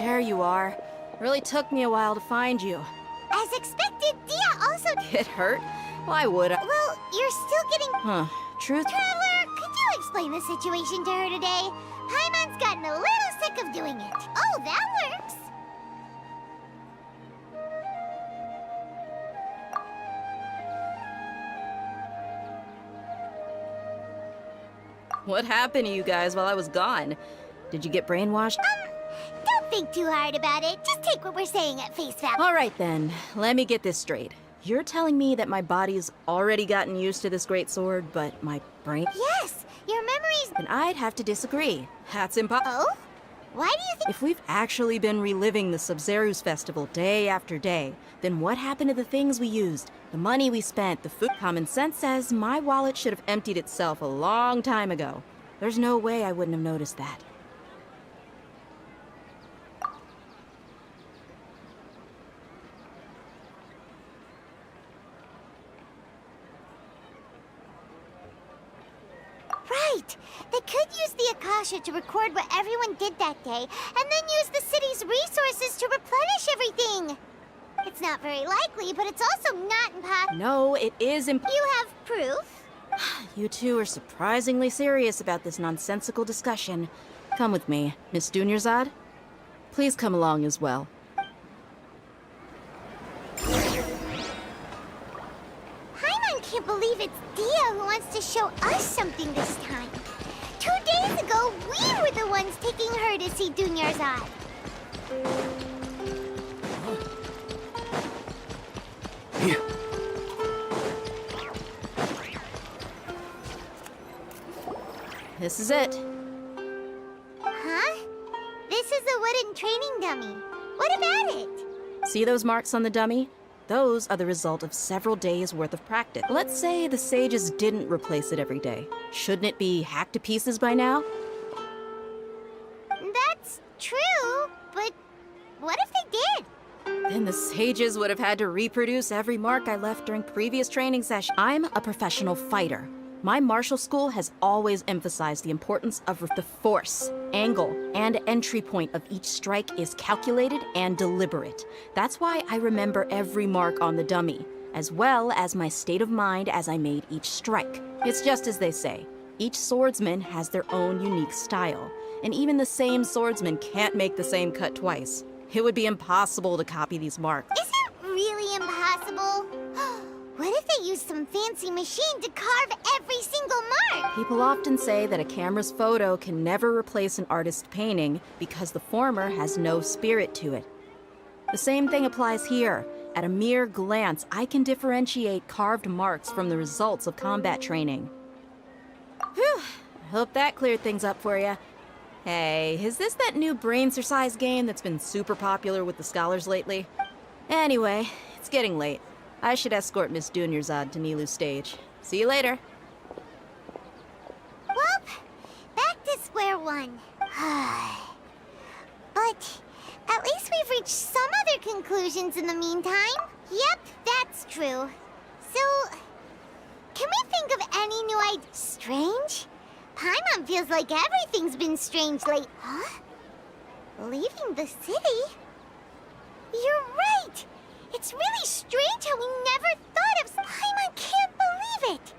There you are. Really took me a while to find you. As expected, Dia also... It hurt? Why would I? Well, you're still getting... Huh. Truth? Traveler, could you explain the situation to her today? Paimon's gotten a little sick of doing it. Oh, that works! What happened to you guys while I was gone? Did you get brainwashed? Don't think too hard about it. Just take what we're saying at face value. All right then, let me get this straight. You're telling me that my body's already gotten used to this great sword, but my brain... Yes, your memories... Then I'd have to disagree. That's impossible. Oh? Why do you think... If we've actually been reliving the Sub-Zerus festival day after day, then what happened to the things we used? The money we spent, the food... Common sense says my wallet should have emptied itself a long time ago. There's no way I wouldn't have noticed that. Right! They could use the Akasha to record what everyone did that day, and then use the city's resources to replenish everything! It's not very likely, but it's also not impossible. No, it is You have proof? You two are surprisingly serious about this nonsensical discussion. Come with me, Miss Dunyarzad. Please come along as well. Paimon can't believe believe it's Dia who wants to show us something this time. 2 days ago, we were the ones taking her to see Dunyarzad. Here. This is it. Huh? This is a wooden training dummy. What about it? See those marks on the dummy? Those are the result of several days' worth of practice. Let's say the sages didn't replace it every day. Shouldn't it be hacked to pieces by now? That's true, but what if they did? Then the sages would have had to reproduce every mark I left during previous training sessions. I'm a professional fighter. My martial school has always emphasized the importance of the force, angle, and entry point of each strike is calculated and deliberate. That's why I remember every mark on the dummy, as well as my state of mind as I made each strike. It's just as they say, each swordsman has their own unique style, and even the same swordsman can't make the same cut twice. It would be impossible to copy these marks. Is it really impossible? What if they used some fancy machine to carve every single mark? People often say that a camera's photo can never replace an artist's painting because the former has no spirit to it. The same thing applies here. At a mere glance, I can differentiate carved marks from the results of combat training. Whew, I hope that cleared things up for you. Hey, is this that new brain-exercise game that's been super popular with the scholars lately? Anyway, it's getting late. I should escort Miss Dunyarzad to Nilu's stage. See you later. Well, back to square one. But at least we've reached some other conclusions in the meantime. Yep, that's true. So, can we think of any new ideas? Strange? Paimon feels like everything's been strange lately. Huh? Leaving the city? You're right! It's really strange how we never thought of... Paimon can't believe it!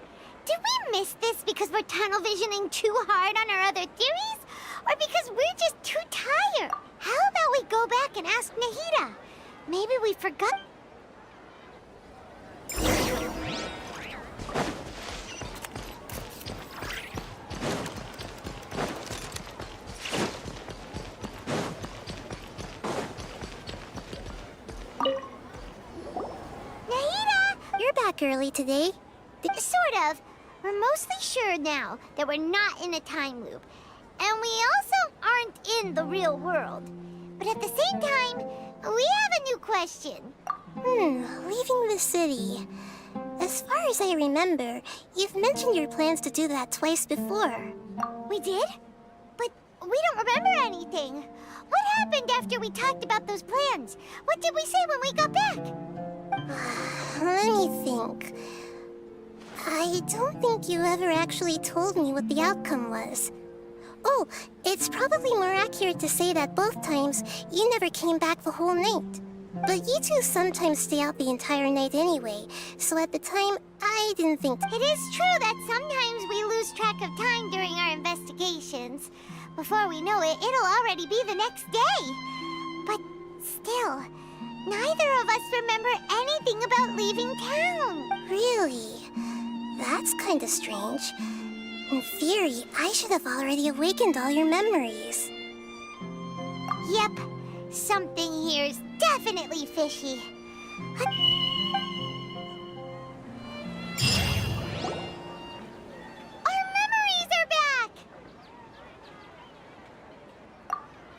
Did we miss this because we're tunnel visioning too hard on our other theories? Or because we're just too tired? How about we go back and ask Nahida? Maybe we forgot... Early today? Sort of. We're mostly sure now that we're not in a time loop. And we also aren't in the real world. But at the same time, we have a new question. Leaving the city. As far as I remember, you've mentioned your plans to do that twice before. We did? But we don't remember anything. What happened after we talked about those plans? What did we say when we got back? Let me think. I don't think you ever actually told me what the outcome was. Oh, it's probably more accurate to say that both times you never came back the whole night. But you two sometimes stay out the entire night anyway, so at the time, I didn't think... It is true that sometimes we lose track of time during our investigations. Before we know it, it'll already be the next day. But still... neither of us remember anything about leaving town. Really? That's kind of strange. In theory, I should have already awakened all your memories. Yep. Something here's definitely fishy. Our memories are back!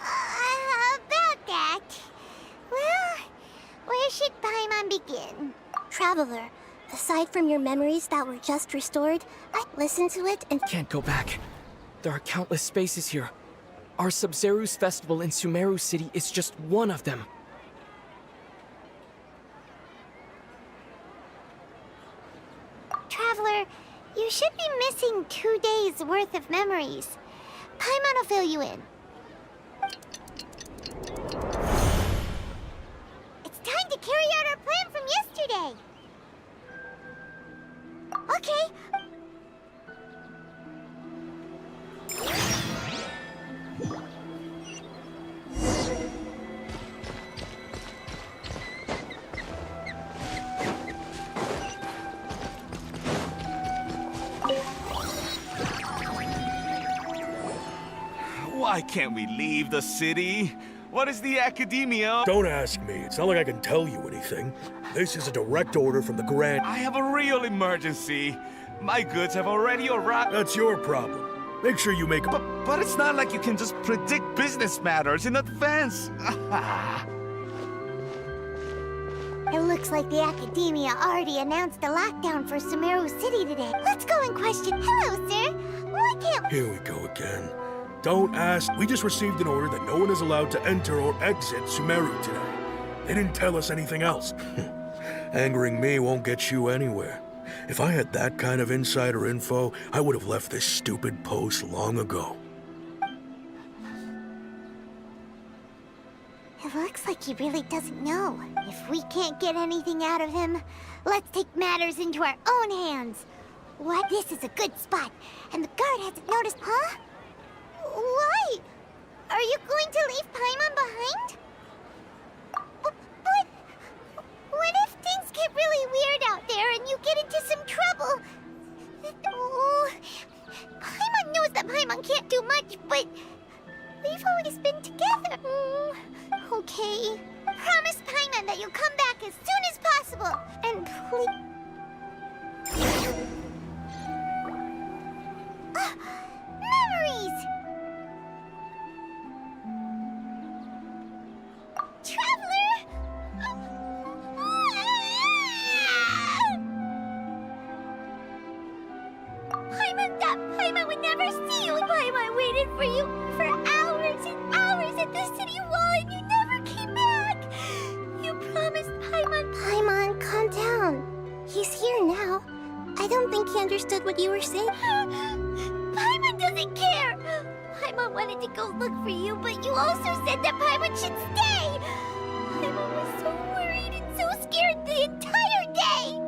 About that... well... where should Paimon begin? Traveler, aside from your memories that were just restored, I listened to it and... Can't go back. There are countless spaces here. Our Sabzeruz festival in Sumeru City is just one of them. Traveler, you should be missing 2 days' worth of memories. Paimon will fill you in. It's time to carry out our plan from yesterday. Okay. Why can't we leave the city? What is the academia? Don't ask me. It's not like I can tell you anything. This is a direct order from the Grand... I have a real emergency. My goods have already arrived. That's your problem. Make sure you make... But it's not like you can just predict business matters in advance. It looks like the Academia already announced the lockdown for Sumeru City today. Let's go and question. Hello, sir. Why can't... Here we go again. Don't ask. We just received an order that no one is allowed to enter or exit Sumeru today. They didn't tell us anything else. Angering me won't get you anywhere. If I had that kind of insider info, I would have left this stupid post long ago. It looks like he really doesn't know. If we can't get anything out of him, let's take matters into our own hands. What? This is a good spot, and the guard hasn't noticed, huh? Why? Are you going to leave Paimon behind? But what if things get really weird out there and you get into some trouble? Oh, Paimon knows that Paimon can't do much, but we've always been together. Okay. Promise Paimon that you'll come back as soon as possible. And please... memories! Traveler! Paimon would never see you. Paimon waited for you for hours and hours at the city wall and you never came back. You promised Paimon... Paimon, calm down. He's here now. I don't think he understood what you were saying. Paimon doesn't care. Paimon wanted to go look for you, but you also said that Paimon should stay. Paimon was so worried and so scared the entire day.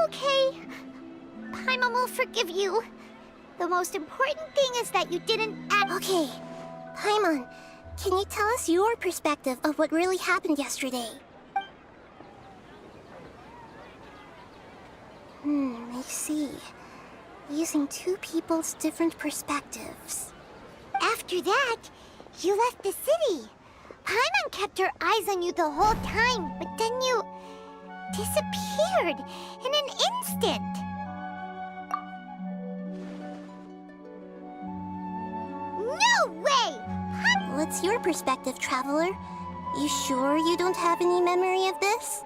Okay. Paimon will forgive you. The most important thing is that you didn't act... Okay. Paimon, can you tell us your perspective of what really happened yesterday? I see. Using two people's different perspectives. After that, you left the city. Paimon kept her eyes on you the whole time, but then you... disappeared in an instant. No way! What's your perspective, Traveler? You sure you don't have any memory of this?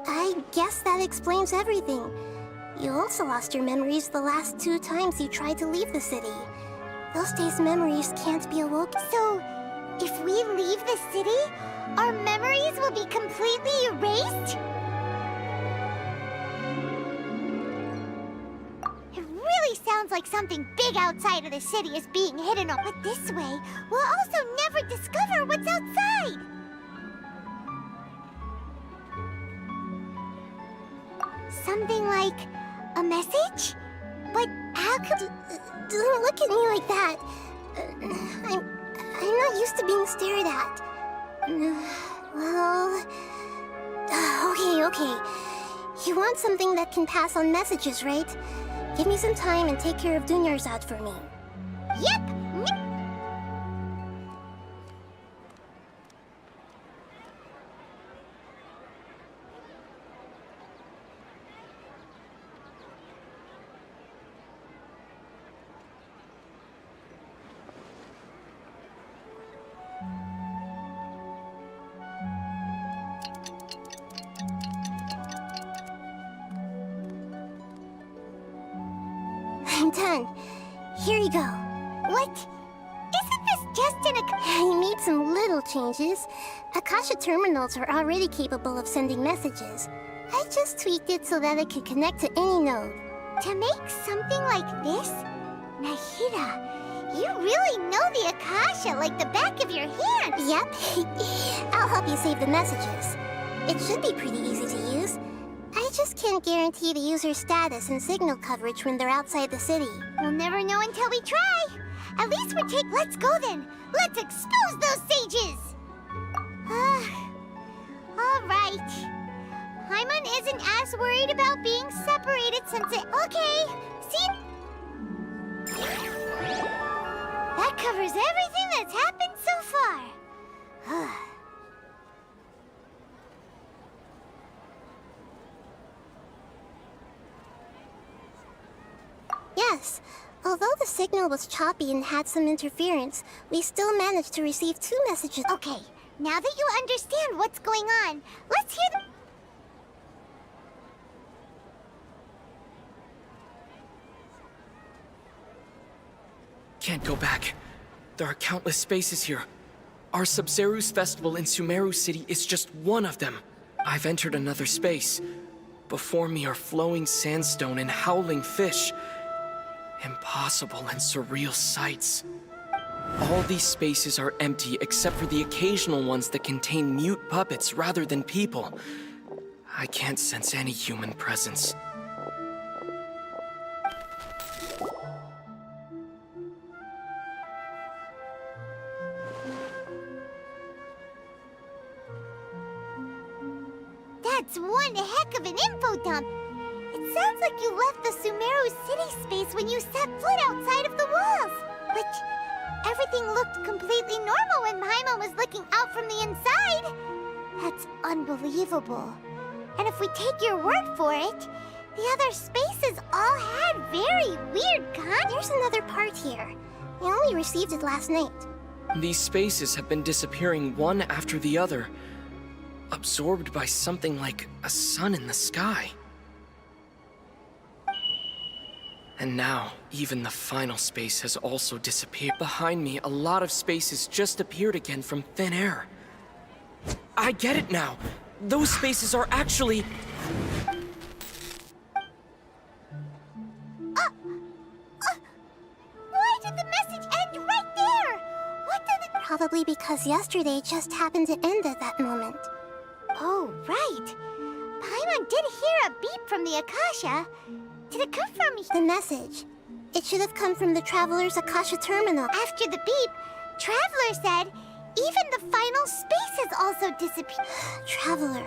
I guess that explains everything. You also lost your memories the last 2 times you tried to leave the city. Those days' memories can't be awoken. So, if we leave the city, our memories will be completely erased? It really sounds like something big outside of the city is being hidden. But this way, we'll also never discover what's outside. Something like a message? But how could... Don't look at me like that. I'm not used to being stared at. Well... Okay. You want something that can pass on messages, right? Give me some time and take care of Dunyarzad for me. Yep! I'm done. Here you go. What? Isn't this just an I made some little changes. Akasha terminals are already capable of sending messages. I just tweaked it so that it could connect to any node. To make something like this? Nahida, you really know the Akasha like the back of your hand. Yep. I'll help you save the messages. It should be pretty easy to use. I just can't guarantee the user's status and signal coverage when they're outside the city. We'll never know until we try. At least we're Let's go then. Let's expose those sages. All right. Paimon isn't as worried about being separated since it... Okay, see? That covers everything that's happened so far. Yes. Although the signal was choppy and had some interference, we still managed to receive 2 messages. Okay, now that you understand what's going on, let's hear the... Can't go back. There are countless spaces here. Our Sub-Zeru's festival in Sumeru City is just one of them. I've entered another space. Before me are flowing sandstone and howling fish. Impossible and surreal sights. All these spaces are empty except for the occasional ones that contain mute puppets rather than people. I can't sense any human presence. That's one heck of an info dump. It sounds like you left the Sumeru City space when you set foot outside of the walls. But everything looked completely normal when Paimon was looking out from the inside. That's unbelievable. And if we take your word for it, the other spaces all had very weird There's another part here. We only received it last night. These spaces have been disappearing one after the other, absorbed by something like a sun in the sky. And now, even the final space has also disappeared. Behind me, a lot of spaces just appeared again from thin air. I get it now! Those spaces are actually... Why did the message end right there? What did it... Probably because yesterday just happened to end at that moment. Oh, right. Paimon did hear a beep from the Akasha. Did it come from... The message. It should have come from the Traveler's Akasha terminal. After the beep, Traveler said even the final spaces also disappeared. Traveler,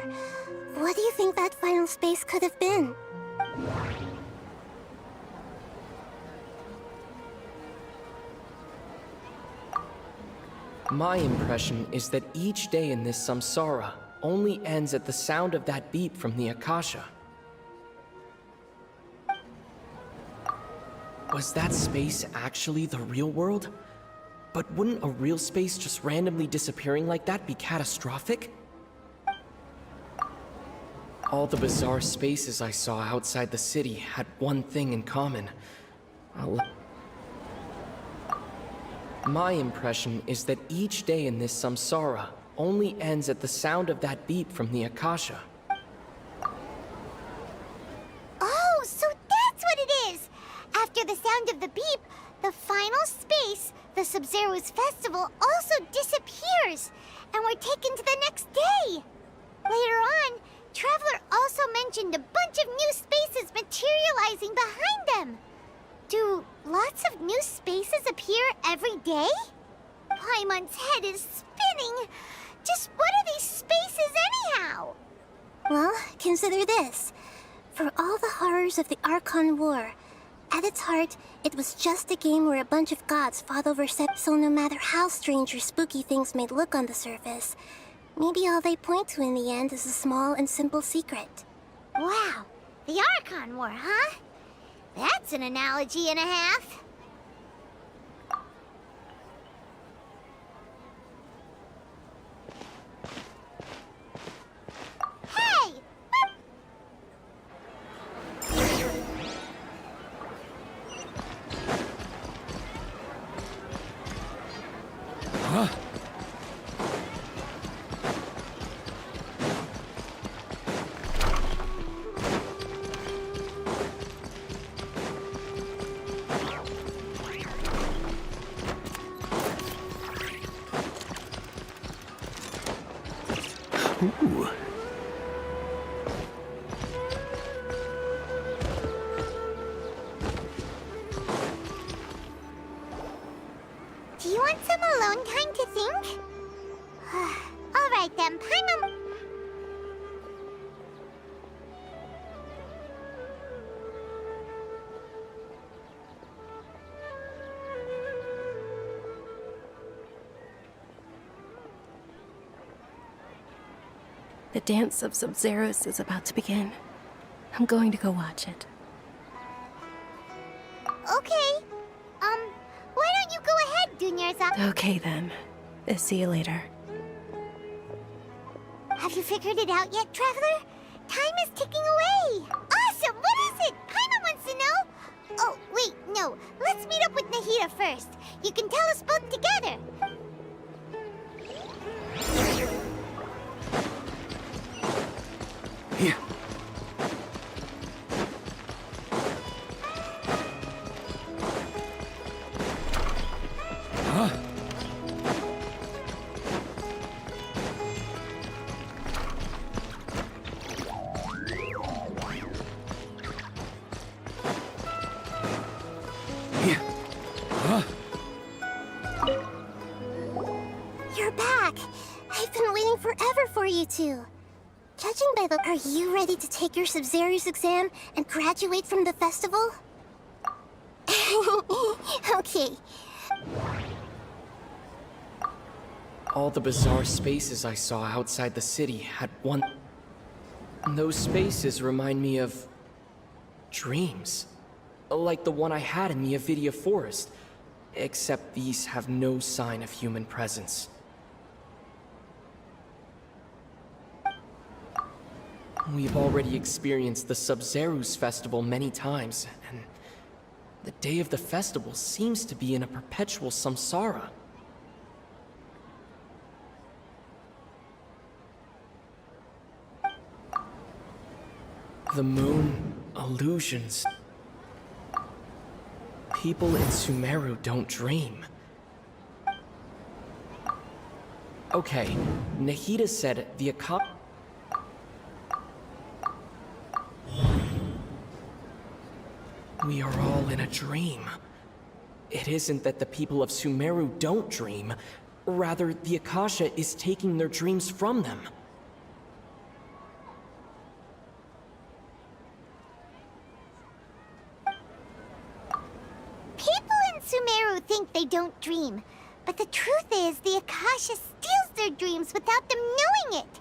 what do you think that final space could have been? My impression is that each day in this samsara only ends at the sound of that beep from the Akasha. Was that space actually the real world? But wouldn't a real space just randomly disappearing like that be catastrophic? All the bizarre spaces I saw outside the city had one thing in common. My impression is that each day in this samsara only ends at the sound of that beep from the Akasha. Oh, so that's what it is! After the sound of the beep, the final space, the Sub-Zeru's festival, also disappears, and we're taken to the next day. Later on, Traveler also mentioned a bunch of new spaces materializing behind them. Do lots of new spaces appear every day? Paimon's head is spinning. Just what are these spaces anyhow? Well, consider this. For all the horrors of the Archon War, at its heart, it was just a game where a bunch of gods fought over so no matter how strange or spooky things may look on the surface, maybe all they point to in the end is a small and simple secret. Wow, the Archon War, huh? That's an analogy and a half. Hey! Huh? Ooh. Do you want some alone time to think? All right then, Paimon. The dance of Sub-Zeros is about to begin. I'm going to go watch it. Okay. Why don't you go ahead, Dunyarzad? Okay then. See you later. Have you figured it out yet, Traveler? Time is ticking away! Awesome! What is it? Paimon wants to know! Oh, wait, no. Let's meet up with Nahida first. You can tell us both together. Here. Huh? Here. Huh? You're back. I've been waiting forever for you two. Judging by the... Are you ready to take your Sub-Zero's exam and graduate from the festival? Okay. All the bizarre spaces I saw outside the city had one... And those spaces remind me of... dreams. Like the one I had in the Avidia Forest. Except these have no sign of human presence. We've already experienced the Sub-Zero's festival many times, and the day of the festival seems to be in a perpetual samsara. The moon, illusions. People in Sumeru don't dream. Okay, Nahida said the We are all in a dream. It isn't that the people of Sumeru don't dream. Rather, the Akasha is taking their dreams from them. People in Sumeru think they don't dream. But the truth is, the Akasha steals their dreams without them knowing it.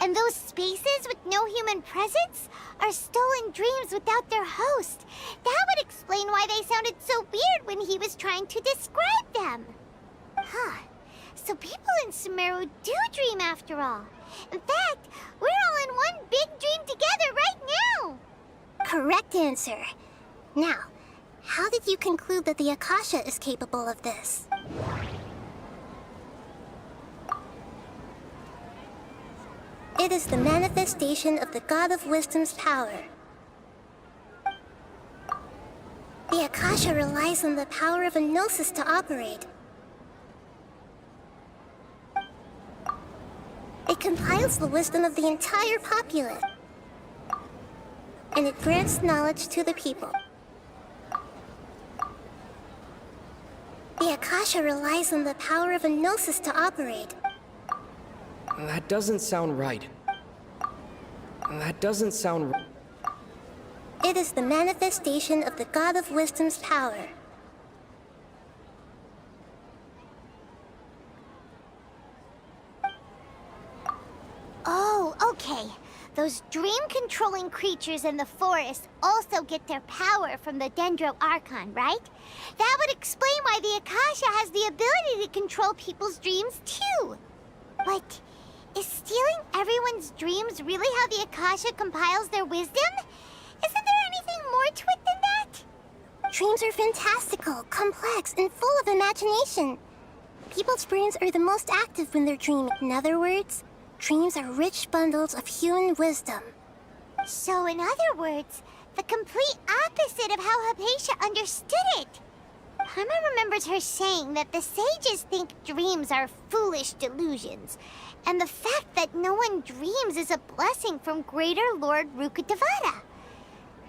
And those spaces with no human presence are stolen dreams without their host. That would explain why they sounded so weird when he was trying to describe them. Huh. So people in Sumeru do dream after all. In fact, we're all in one big dream together right now. Correct answer. Now, how did you conclude that the Akasha is capable of this? It is the manifestation of the God of Wisdom's power. The Akasha relies on the power of a gnosis to operate. It compiles the wisdom of the entire populace. And it grants knowledge to the people. The Akasha relies on the power of a gnosis to operate. That doesn't sound right. That doesn't sound right. It is the manifestation of the God of Wisdom's power. Oh, okay. Those dream-controlling creatures in the forest also get their power from the Dendro Archon, right? That would explain why the Akasha has the ability to control people's dreams, too. But is stealing everyone's dreams really how the Akasha compiles their wisdom? Isn't there anything more to it than that? Dreams are fantastical, complex, and full of imagination. People's brains are the most active when they're dreaming. In other words, dreams are rich bundles of human wisdom. So, in other words, the complete opposite of how Hypatia understood it. Paimon remembers her saying that the sages think dreams are foolish delusions, and the fact that no one dreams is a blessing from Greater Lord Rukkhadevata.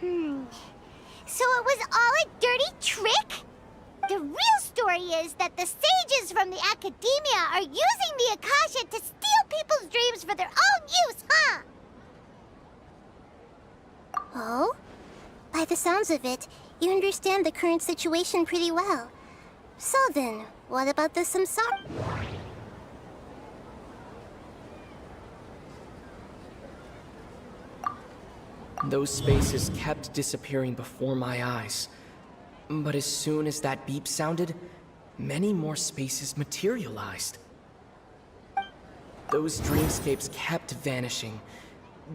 So it was all a dirty trick? The real story is that the sages from the Academia are using the Akasha to steal people's dreams for their own use, huh? Oh? By the sounds of it, you understand the current situation pretty well. So then, what about the samsara? Those spaces kept disappearing before my eyes. But as soon as that beep sounded, many more spaces materialized. Those dreamscapes kept vanishing.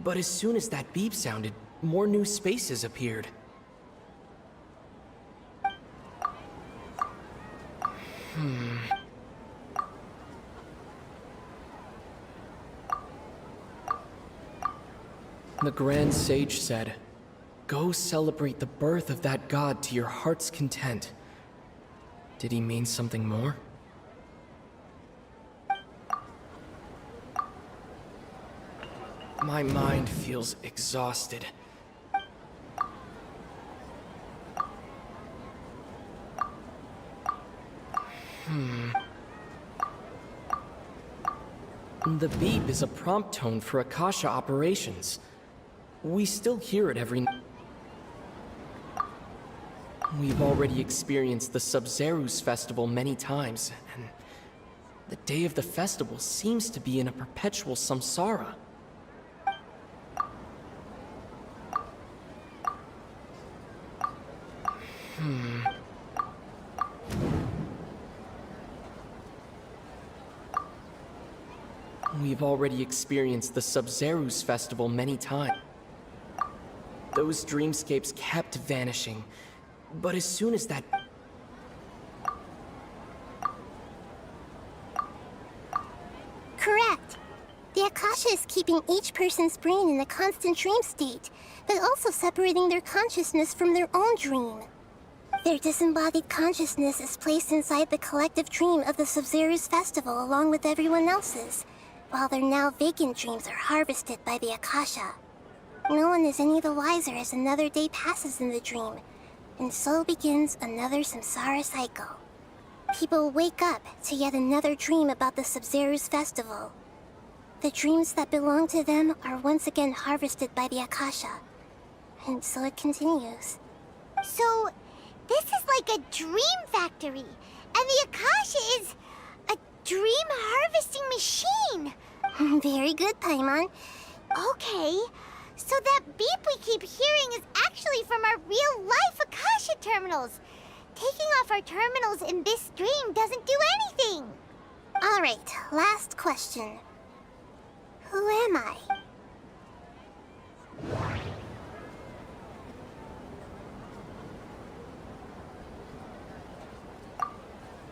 But as soon as that beep sounded, more new spaces appeared. The Grand Sage said, "Go celebrate the birth of that god to your heart's content." Did he mean something more? My mind feels exhausted. The beep is a prompt tone for Akasha operations. We still hear it every... We've already experienced the Sub-Zerus festival many times, and the day of the festival seems to be in a perpetual samsara. We've already experienced the Sub-Zerus festival many times. Those dreamscapes kept vanishing, but as soon as that... Correct. The Akasha is keeping each person's brain in a constant dream state, but also separating their consciousness from their own dream. Their disembodied consciousness is placed inside the collective dream of the Sub-Zerus festival along with everyone else's, while their now vacant dreams are harvested by the Akasha. No one is any the wiser as another day passes in the dream, and so begins another samsara cycle. People wake up to yet another dream about the Sub-Zerus festival. The dreams that belong to them are once again harvested by the Akasha, and so it continues. So, this is like a dream factory, and the Akasha is a dream harvesting machine. Very good, Paimon. Okay, so that beep we keep hearing is actually from our real-life Akasha terminals. Taking off our terminals in this dream doesn't do anything. All right, last question. Who am I?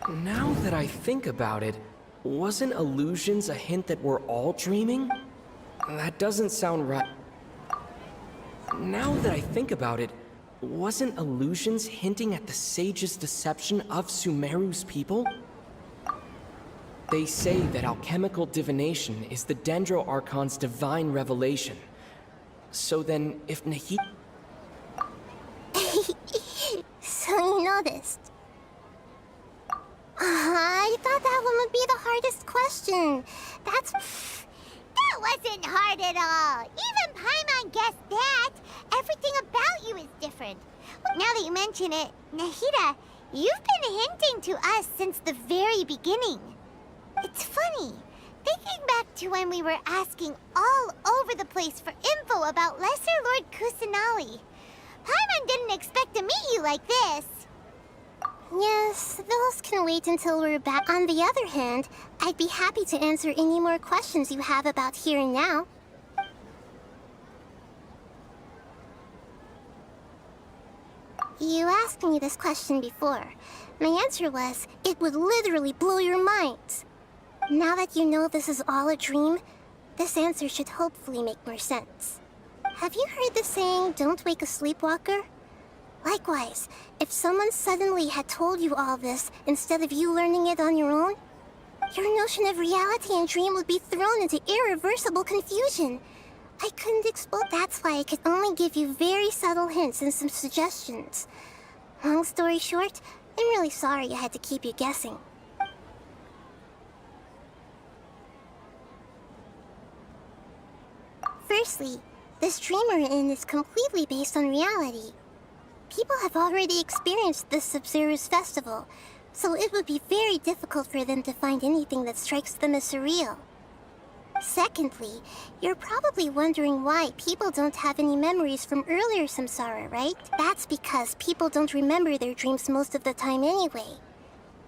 Now that I think about it, wasn't illusions a hint that we're all dreaming? That doesn't sound right. Now that I think about it, wasn't illusions hinting at the sage's deception of Sumeru's people? They say that alchemical divination is the Dendro Archon's divine revelation. So then, if Nahida... So you noticed. I thought that one would be the hardest question. That wasn't hard at all. Even Paimon guessed that. Everything about you is different. Now that you mention it, Nahida, you've been hinting to us since the very beginning. It's funny, thinking back to when we were asking all over the place for info about Lesser Lord Kusanali. Paimon didn't expect to meet you like this. Yes, those can wait until we're back. On the other hand, I'd be happy to answer any more questions you have about here and now. You asked me this question before. My answer was, it would literally blow your minds. Now that you know this is all a dream, this answer should hopefully make more sense. Have you heard the saying, "Don't wake a sleepwalker"? Likewise, if someone suddenly had told you all this instead of you learning it on your own, your notion of reality and dream would be thrown into irreversible confusion. I couldn't explain. That's why I could only give you very subtle hints and some suggestions. Long story short, I'm really sorry I had to keep you guessing. Firstly, this dream we're in is completely based on reality. People have already experienced this Sub-Zerus festival, so it would be very difficult for them to find anything that strikes them as surreal. Secondly, you're probably wondering why people don't have any memories from earlier samsara, right? That's because people don't remember their dreams most of the time anyway.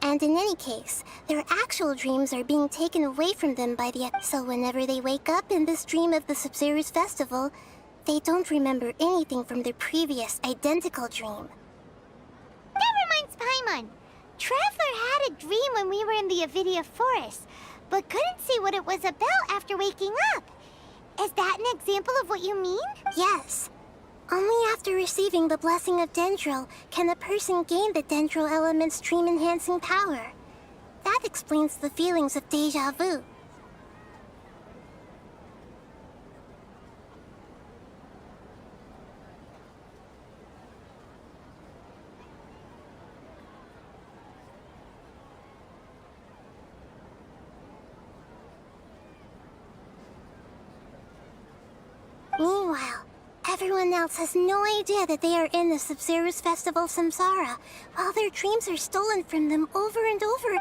And in any case, their actual dreams are being taken away from them by the... So whenever they wake up in this dream of the Sub-Zero's festival, they don't remember anything from their previous identical dream. That reminds Paimon. Traveler had a dream when we were in the Avidia Forest, but couldn't see what it was about after waking up. Is that an example of what you mean? Yes. Only after receiving the blessing of Dendril can a person gain the Dendril element's dream-enhancing power. That explains the feelings of deja vu. Meanwhile, everyone else has no idea that they are in the Sub-Zero's Festival Samsara, while their dreams are stolen from them over and over.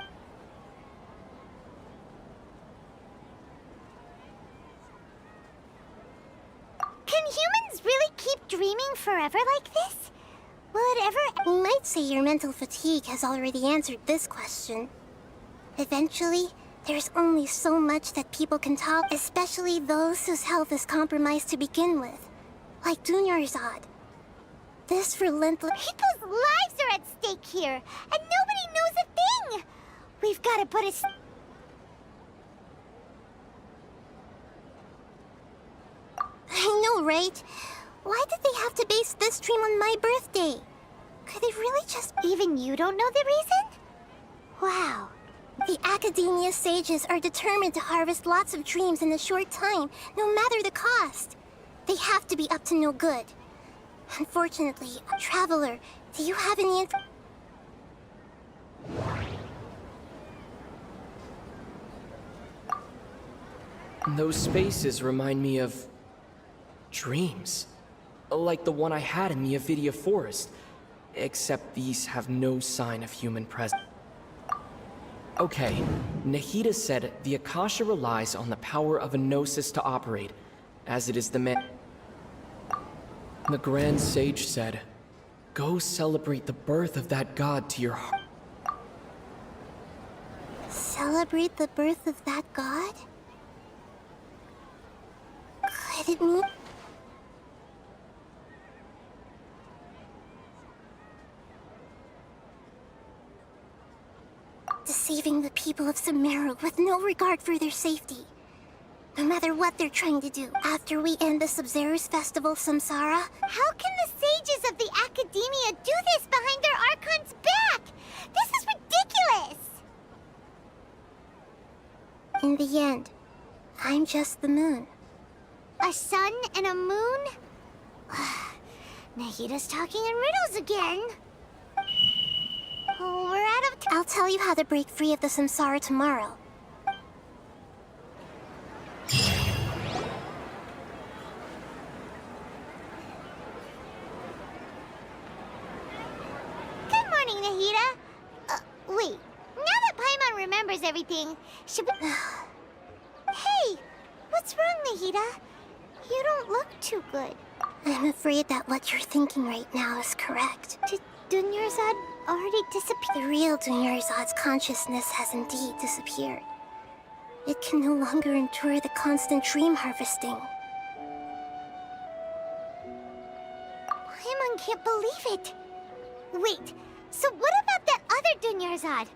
Can humans really keep dreaming forever like this? Will it ever... We might say your mental fatigue has already answered this question. Eventually, there's only so much that people can tolerate, especially those whose health is compromised to begin with, like Dunyarzad. This relentless... People's lives are at stake here, and nobody knows a thing! We've got to put a... I know, right? Why did they have to base this dream on my birthday? Could it really just... Even you don't know the reason? Wow. The Academia sages are determined to harvest lots of dreams in a short time, no matter the cost. They have to be up to no good. Unfortunately, Traveler, do you have any Those spaces remind me of... dreams. Like the one I had in the Avidia Forest. Except these have no sign of human presence. Okay, Nahida said the Akasha relies on the power of a gnosis to operate, as it is the man... The Grand Sage said, go celebrate the birth of that god to your heart. Celebrate the birth of that god? Could it mean... deceiving the people of Sumeru with no regard for their safety. No matter what they're trying to do, after we end the Sub-Zero's Festival Samsara... How can the sages of the Academia do this behind their Archon's back? This is ridiculous! In the end, I'm just the moon. A sun and a moon? Nahida's talking in riddles again. Oh, we're out of time. I'll tell you how to break free of the samsara tomorrow. Good morning, Nahida. Wait. Now that Paimon remembers everything, should we... Hey! What's wrong, Nahida? You don't look too good. I'm afraid that what you're thinking right now is correct. Did Dunyarzad already disappear? The real Dunyarzad's consciousness has indeed disappeared. It can no longer endure the constant dream harvesting. Paimon can't believe it. Wait, so what about that other Dunyarzad?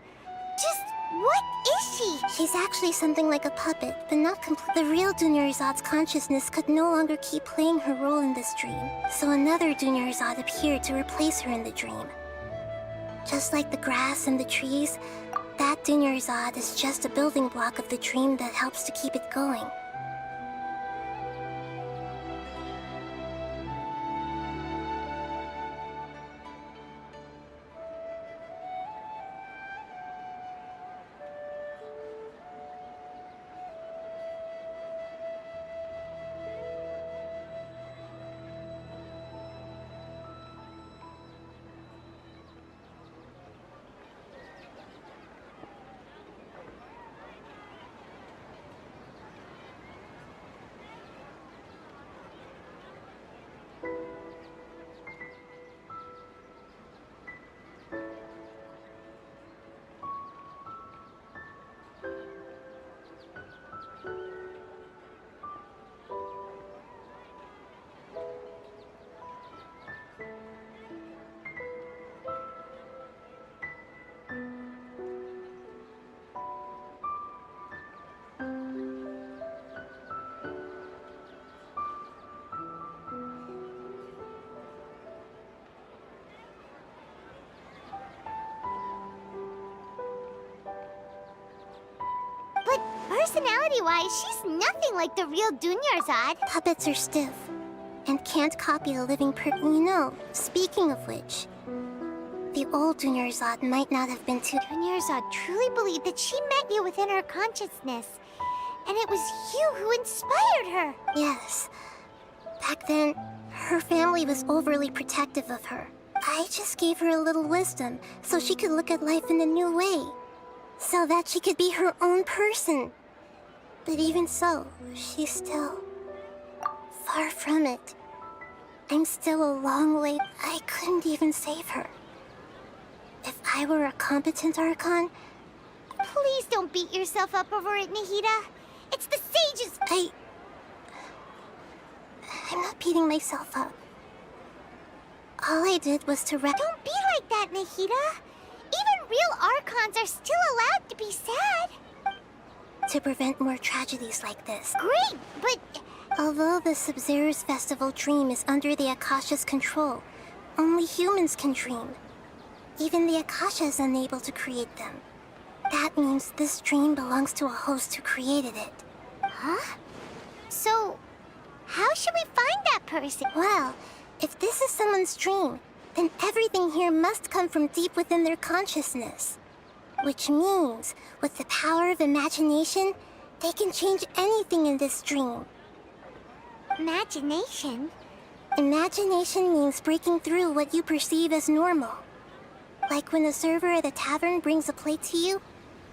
Just what is she? She's actually something like a puppet, but not complete. The real Dunyarzad's consciousness could no longer keep playing her role in this dream, so another Dunyarzad appeared to replace her in the dream. Just like the grass and the trees, that Dunyarzad is just a building block of the dream that helps to keep it going. Personality-wise, she's nothing like the real Dunyarzad. Puppets are stiff and can't copy a living You know, speaking of which, the old Dunyarzad might not have been too... Dunyarzad truly believed that she met you within her consciousness. And it was you who inspired her. Yes. Back then, her family was overly protective of her. I just gave her a little wisdom so she could look at life in a new way. So that she could be her own person. But even so, she's still far from it. I'm still a long way. I couldn't even save her. If I were a competent Archon... Please don't beat yourself up over it, Nahida. It's the sages... I'm not beating myself up. All I did was to Don't be like that, Nahida. Even real Archons are still allowed to be sad. To prevent more tragedies like this. Great, but... Although the Sub-Zero's festival dream is under the Akasha's control, only humans can dream. Even the Akasha is unable to create them. That means this dream belongs to a host who created it. Huh? So, how should we find that person? Well, if this is someone's dream, then everything here must come from deep within their consciousness. Which means, with the power of imagination, they can change anything in this dream. Imagination? Imagination means breaking through what you perceive as normal. Like when a server at a tavern brings a plate to you,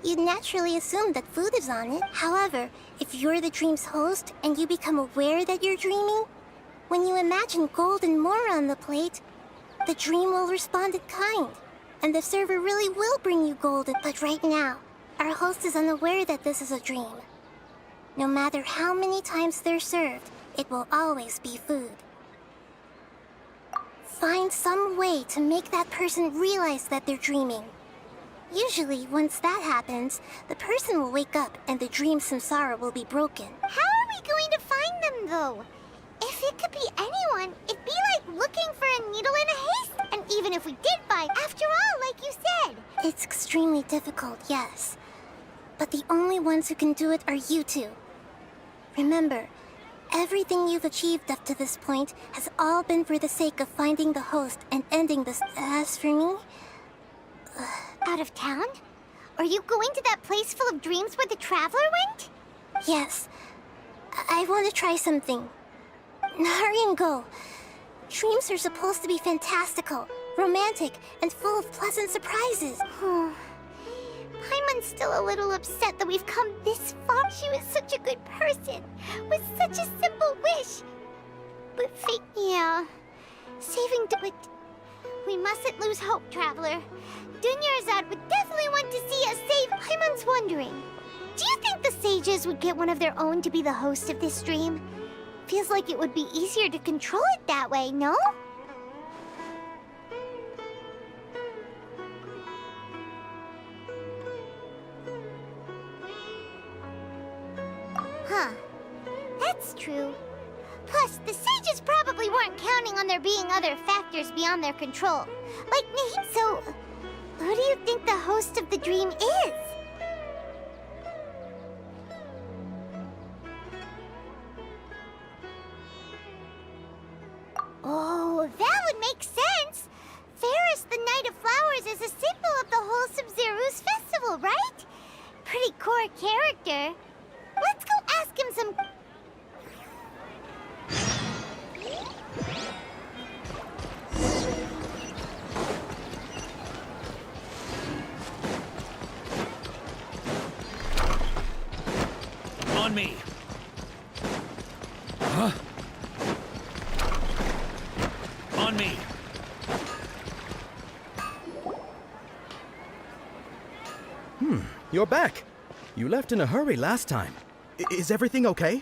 you'd naturally assume that food is on it. However, if you're the dream's host and you become aware that you're dreaming, when you imagine gold and more on the plate, the dream will respond in kind, and the server really will bring you gold. But right now, our host is unaware that this is a dream. No matter how many times they're served, it will always be food. Find some way to make that person realize that they're dreaming. Usually, once that happens, the person will wake up and the dream samsara will be broken. How are we going to find them, though? If it could be anyone, it'd be like looking for a needle in a haystack. And even if we did find, after all, like you said. It's extremely difficult, yes. But the only ones who can do it are you two. Remember, everything you've achieved up to this point has all been for the sake of finding the host and ending this. As for me... Out of town? Are you going to that place full of dreams where the Traveler went? Yes. I want to try something. Hurry and go. Dreams are supposed to be fantastical, romantic, and full of pleasant surprises. Paimon's still a little upset that we've come this far. She was such a good person, with such a simple wish. But fate, yeah. Saving but we mustn't lose hope, Traveler. Dunyarzad would definitely want to see us save. Paimon's wondering, do you think the sages would get one of their own to be the host of this dream? Feels like it would be easier to control it that way, no? Huh. That's true. Plus, the sages probably weren't counting on there being other factors beyond their control. Like Nahid. So, who do you think the host of the dream is? Oh, that would make sense. Ferris, the Knight of Flowers, is a symbol of the whole Sub-Zero's festival, right? Pretty core character. Let's go ask him some... On me. Huh? On me. You're back. You left in a hurry last time. Is everything okay?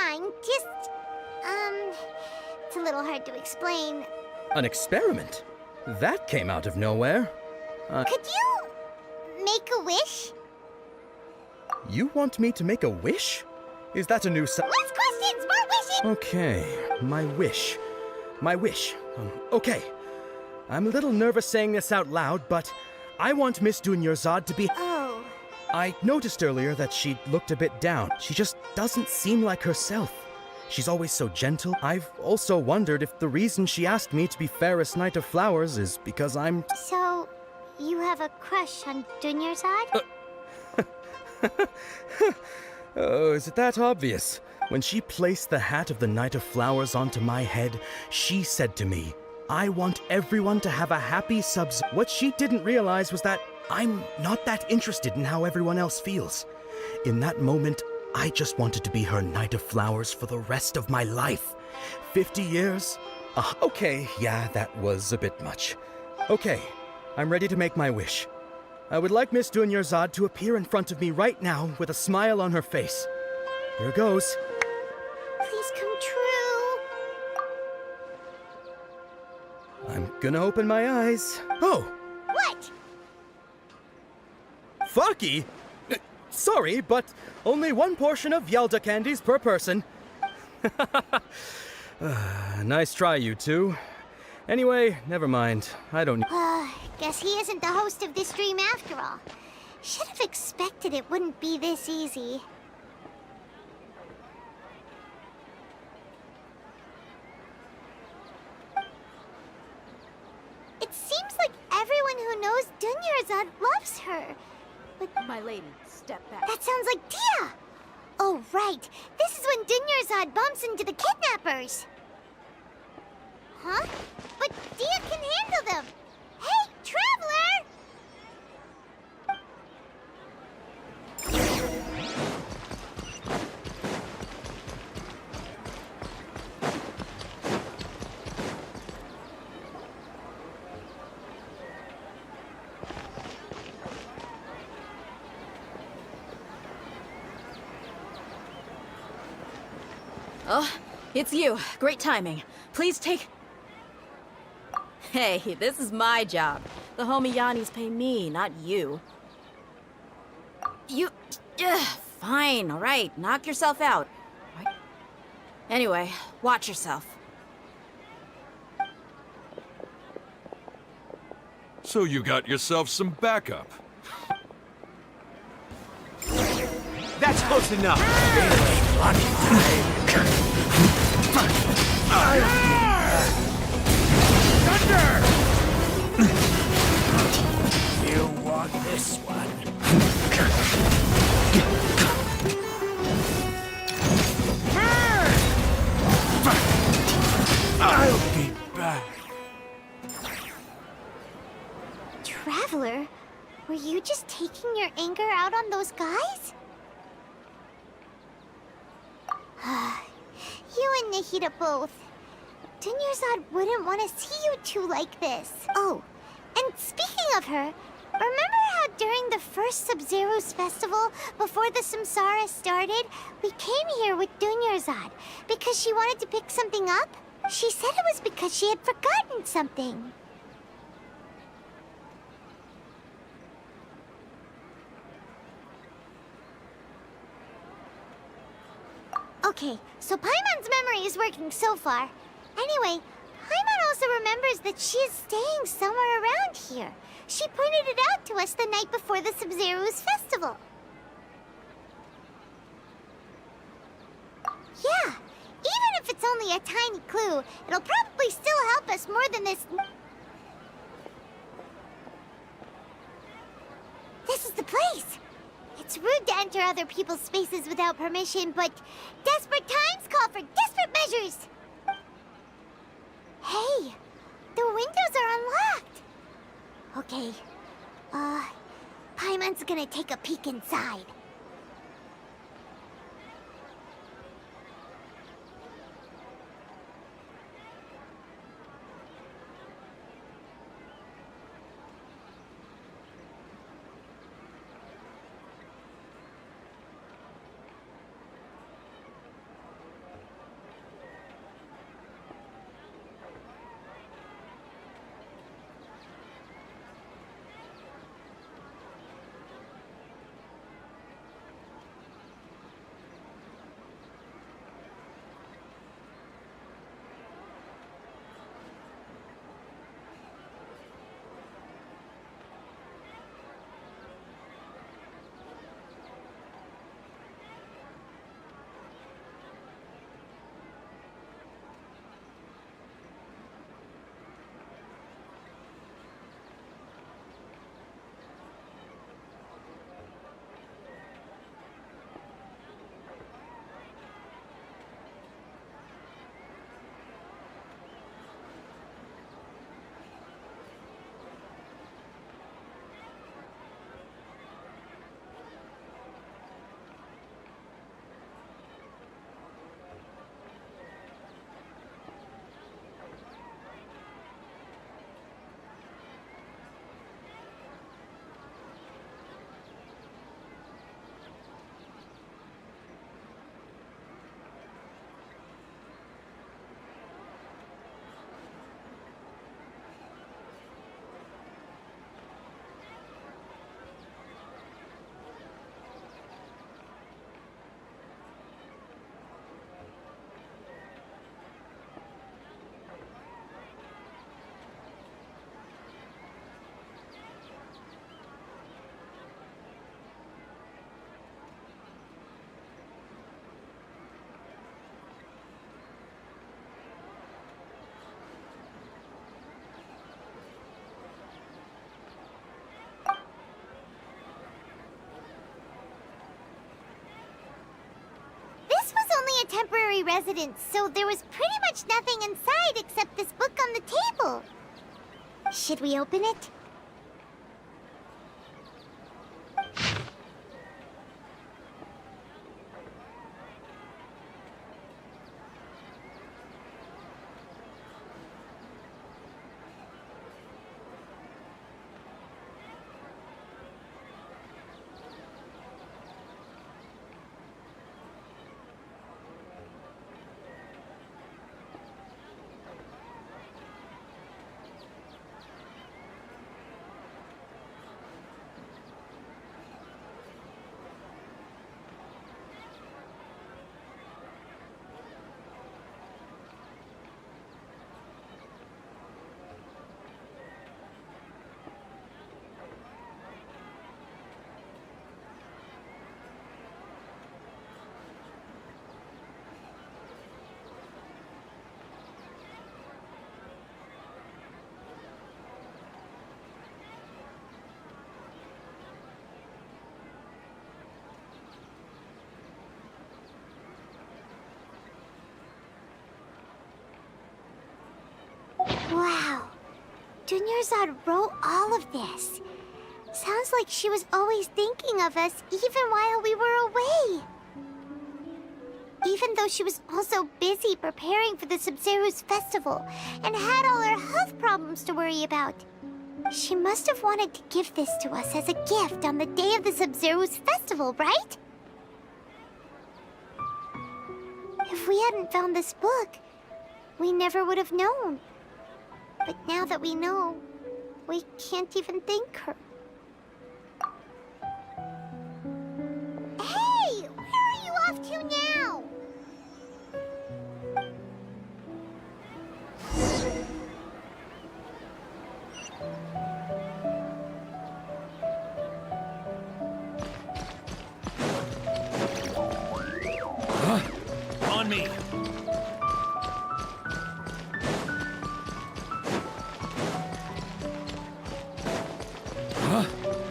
fine. Just, it's a little hard to explain. An experiment? That came out of nowhere. Could you make a wish? You want me to make a wish? Is that a new Less questions, more wishing! Okay, my wish. My wish. Okay. I'm a little nervous saying this out loud, but I want Miss Dunyarzad to be... Oh. I noticed earlier that she looked a bit down. She just doesn't seem like herself. She's always so gentle. I've also wondered if the reason she asked me to be Fairest Knight of Flowers is because I'm... So, you have a crush on Dunyarzad? Oh, is it that obvious? When she placed the hat of the Knight of Flowers onto my head, she said to me, I want everyone to have a happy subs... What she didn't realize was that I'm not that interested in how everyone else feels. In that moment, I just wanted to be her Knight of Flowers for the rest of my life. 50 years? Okay, yeah, that was a bit much. Okay, I'm ready to make my wish. I would like Miss Dunyarzad to appear in front of me right now with a smile on her face. Here goes. Please come true. I'm gonna open my eyes. Oh! What? Fucky? Sorry, but only one portion of Yalda candies per person. Nice try, you two. Anyway, never mind. I don't... Guess he isn't the host of this dream after all. Should have expected it wouldn't be this easy. It seems like everyone who knows Dunyarzad loves her. But my lady, step back. That sounds like Dia! Oh, right. This is when Dunyarzad bumps into the kidnappers. Huh? But Dia can handle them! Hey, Traveler! Oh, it's you. Great timing. Please take... Hey, this is my job. The homie Yannis pay me, not you. You... fine, all right. Knock yourself out. Anyway, watch yourself. So you got yourself some backup. That's close enough. Thunder! You want this one? I'll be back. Traveler, were you just taking your anger out on those guys? You and Nahida both. Dunyarzad wouldn't want to see you two like this. Oh, and speaking of her, remember how during the first Sub-Zero's festival, before the Samsara started, we came here with Dunyarzad because she wanted to pick something up? She said it was because she had forgotten something. Okay, so Paimon's memory is working so far. Anyway, Paimon also remembers that she is staying somewhere around here. She pointed it out to us the night before the Sub-Zero's festival. Yeah, even if it's only a tiny clue, it'll probably still help us more than this... This is the place! It's rude to enter other people's spaces without permission, but desperate times call for desperate measures! Hey, the windows are unlocked! Okay, Paimon's gonna take a peek inside. temporary residence, so there was pretty much nothing inside except this book on the table. Should we open it? Wow. Dunyarzad wrote all of this. Sounds like she was always thinking of us even while we were away. Even though she was also busy preparing for the Sub-Zero's festival and had all her health problems to worry about. She must have wanted to give this to us as a gift on the day of the Sub-Zero's festival, right? If we hadn't found this book, we never would have known. But now that we know, we can't even thank her. Hey! Where are you off to now? On me.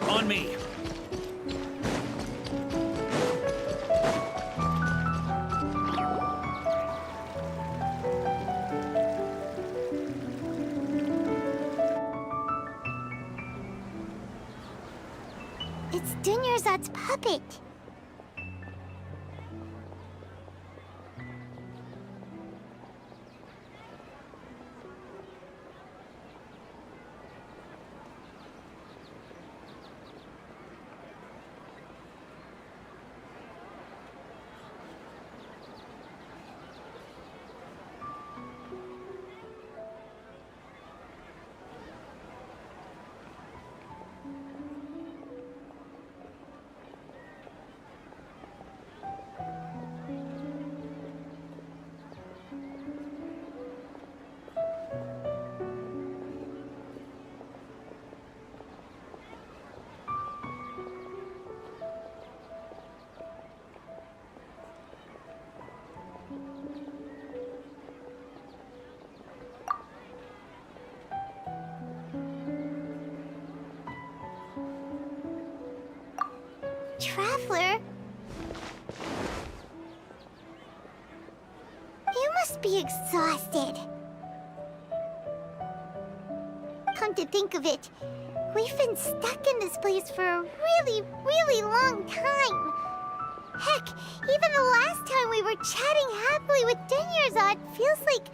On me. It's Dunyarzad's puppet. Traveler? You must be exhausted. Come to think of it, we've been stuck in this place for a really, really long time. Heck, even the last time we were chatting happily with Dunyarzad feels like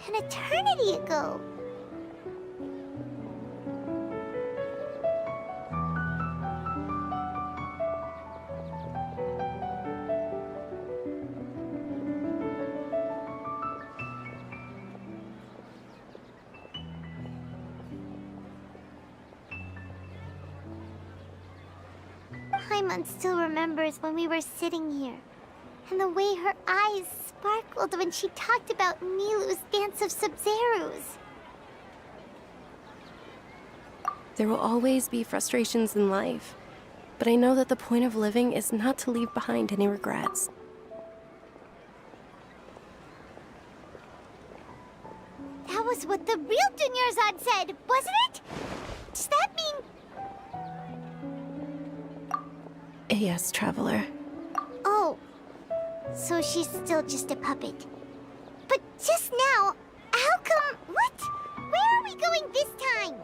an eternity ago. Paimon still remembers when we were sitting here, and the way her eyes sparkled when she talked about Nilou's Dance of Sub-Zeros. There will always be frustrations in life, but I know that the point of living is not to leave behind any regrets. That was what the real Dunyarzad said, wasn't it? Does that mean... Yes, Traveler. Oh, So she's still just a puppet. But just now, how come... What? Where are we going this time?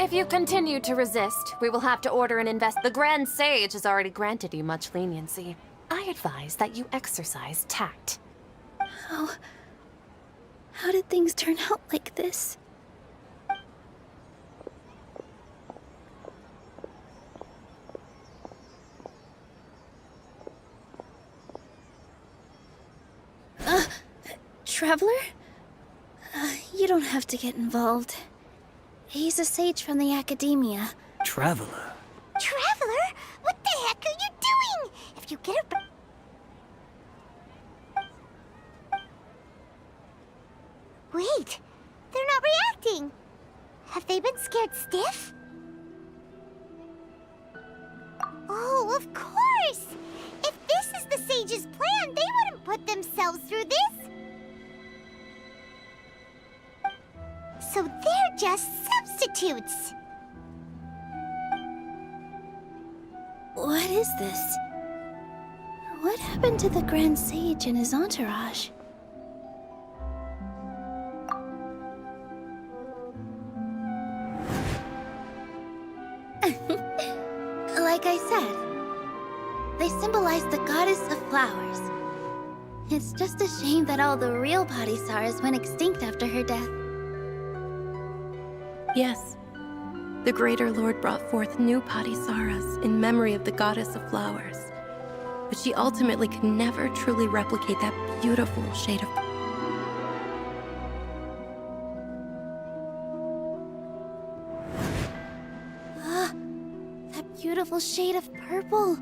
If you continue to resist, we will have to order an The Grand Sage has already granted you much leniency. I advise that you exercise tact. How did things turn out like this? Traveler? You don't have to get involved. He's a sage from the academia. Traveler? Traveler? What the heck are you doing? If you get a... Wait, they're not reacting. Have they been scared stiff? Oh, of course! If this is the sage's plan, they wouldn't put themselves through this. So they're just substitutes. What is this? What happened to the Grand Sage and his entourage? Like I said, they symbolize the goddess of flowers. It's just a shame that all the real Padisaras went extinct after her death. Yes. The Greater Lord brought forth new Padisaras in memory of the goddess of flowers. But she ultimately could never truly replicate that beautiful shade of... That beautiful shade of purple.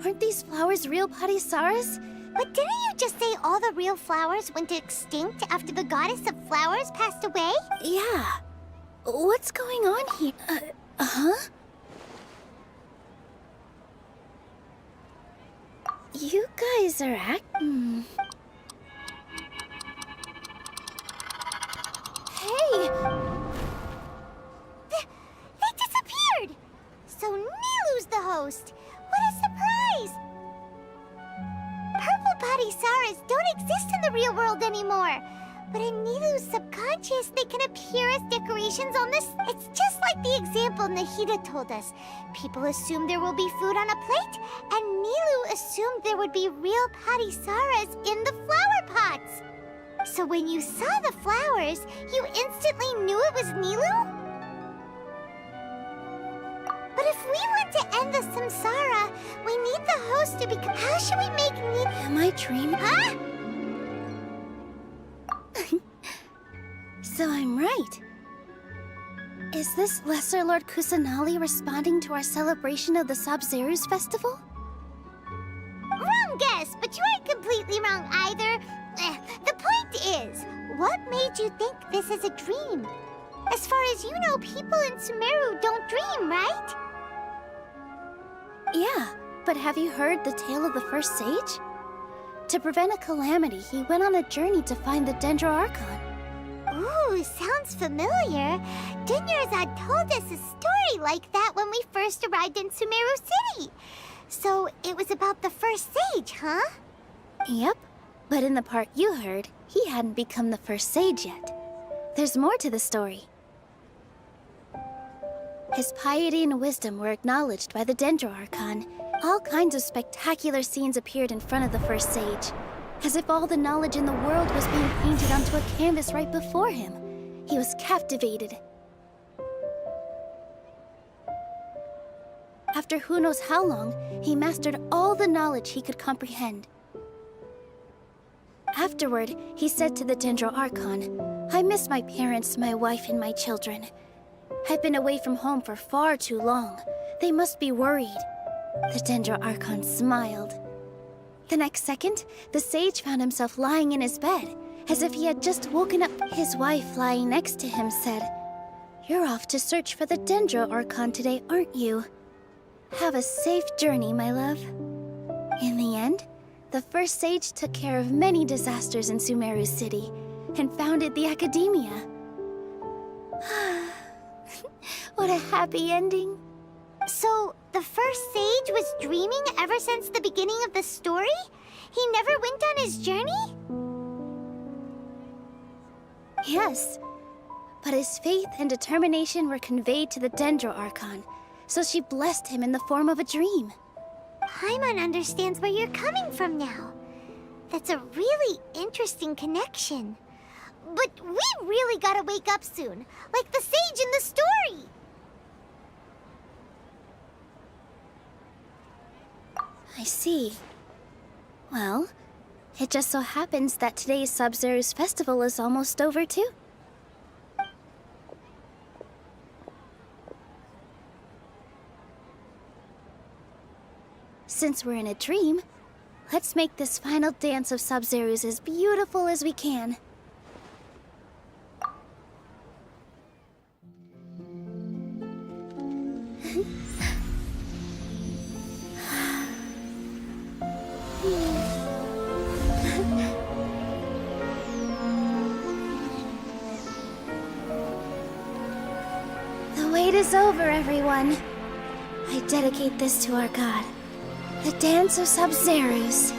Aren't these flowers real Padisaras? But didn't you just say all the real flowers went extinct after the goddess of flowers passed away? Yeah. What's going on here? You guys are acting... Hey! They disappeared! So Nilu's the host! What a surprise! Purple Padisaras don't exist in the real world anymore. But in Nilu's subconscious, they can appear as decorations on this. It's just like the example Nahida told us. People assume there will be food on a plate, and Nilu assumed there would be real Padisaras in the flower pots. So when you saw the flowers, you instantly knew it was Nilu? But if we want to end the samsara, we need the host to become... How should we make Nilu... Am I dreaming? Huh? So I'm right. Is this Lesser Lord Kusanali responding to our celebration of the Sub-Zeru's festival? Wrong guess, but you aren't completely wrong either. The point is, what made you think this is a dream? As far as you know, people in Sumeru don't dream, right? Yeah, but have you heard the tale of the first sage? To prevent a calamity, he went on a journey to find the Dendro Archon. Ooh, sounds familiar. Dunyarzad told us a story like that when we first arrived in Sumeru City. So it was about the first sage, huh? Yep, but in the part you heard, he hadn't become the first sage yet. There's more to the story. His piety and wisdom were acknowledged by the Dendro Archon. All kinds of spectacular scenes appeared in front of the first sage, as if all the knowledge in the world was being painted onto a canvas right before him. He was captivated. After who knows how long, he mastered all the knowledge he could comprehend. Afterward, he said to the Dendro Archon, "I miss my parents, my wife, and my children. I've been away from home for far too long. They must be worried." The Dendro Archon smiled. The next second, the sage found himself lying in his bed, as if he had just woken up. His wife, lying next to him, said, "You're off to search for the Dendro Archon today, aren't you? Have a safe journey, my love." In the end, the first sage took care of many disasters in Sumeru City and founded the Academia. What a happy ending. So, the first sage was dreaming ever since the beginning of the story? He never went on his journey? Yes, but his faith and determination were conveyed to the Dendro Archon, so she blessed him in the form of a dream. Paimon understands where you're coming from now. That's a really interesting connection. But we really gotta wake up soon, like the sage in the story! I see. Well, it just so happens that today's Sub-Zero's festival is almost over too. Since we're in a dream, let's make this final dance of Sub-Zero's as beautiful as we can. The wait is over, everyone. I dedicate this to our god, the Dance of Sub-Zeros.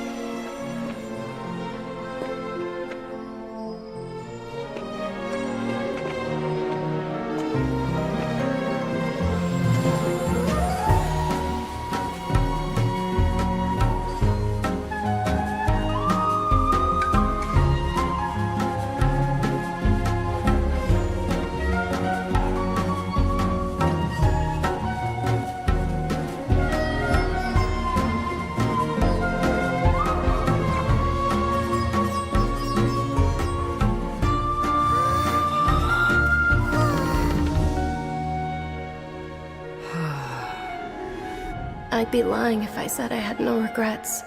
I'd be lying if I said I had no regrets.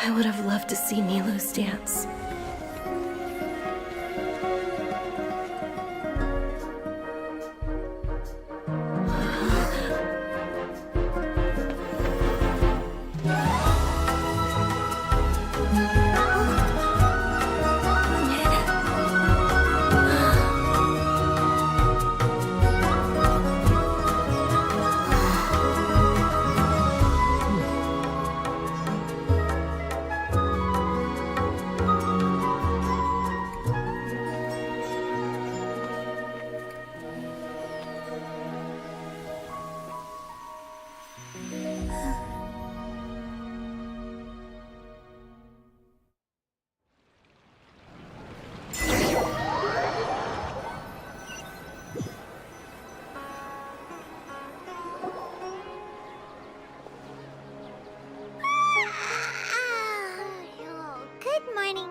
I would have loved to see Nilou's dance.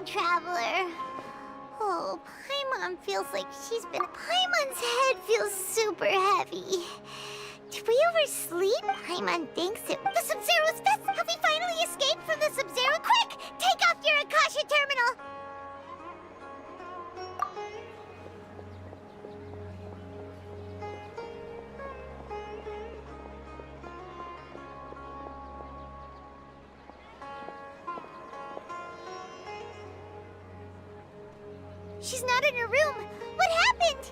Traveler. Oh, Paimon feels like she's been... Paimon's head feels super heavy. Did we oversleep? Paimon thinks it... The Sub-Zero's fest! Have we finally escaped from the Sub-Zero? Quick! Take off your Akasha terminal! She's not in her room. What happened?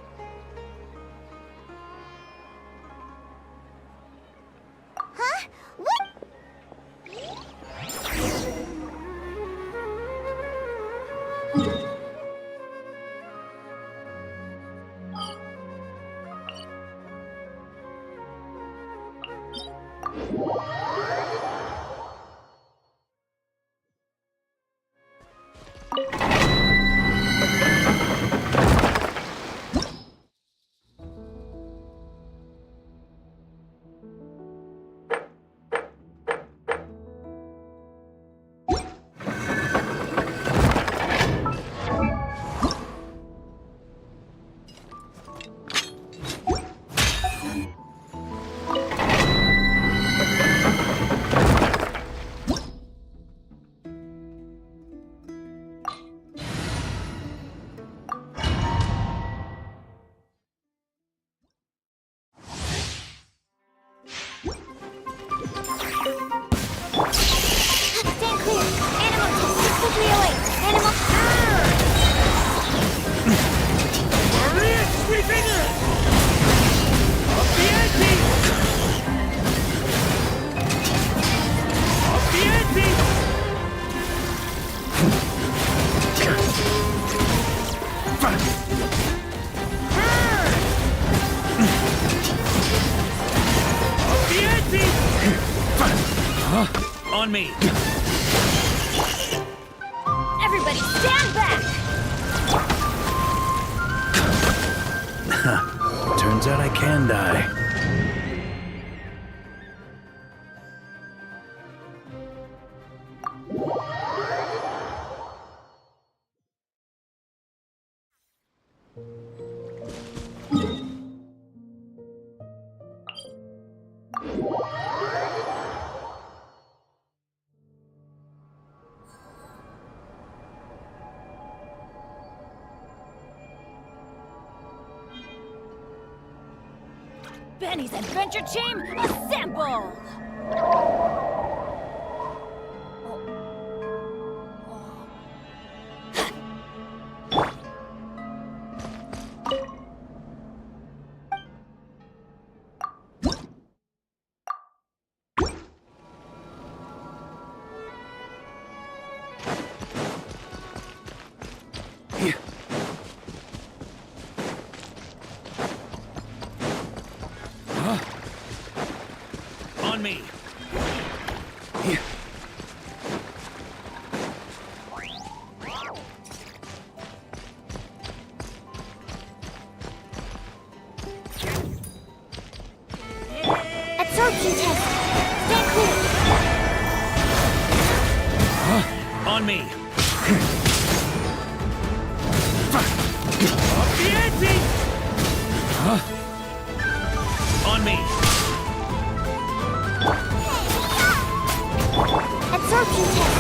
Huh? What? On me! Everybody stand back! Turns out I can die. Benny's adventure team, assemble! On me! Absorption test. Stand clear. On me! On me! Absorption test.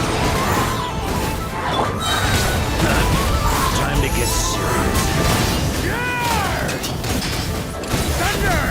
Time to get serious. Thunder!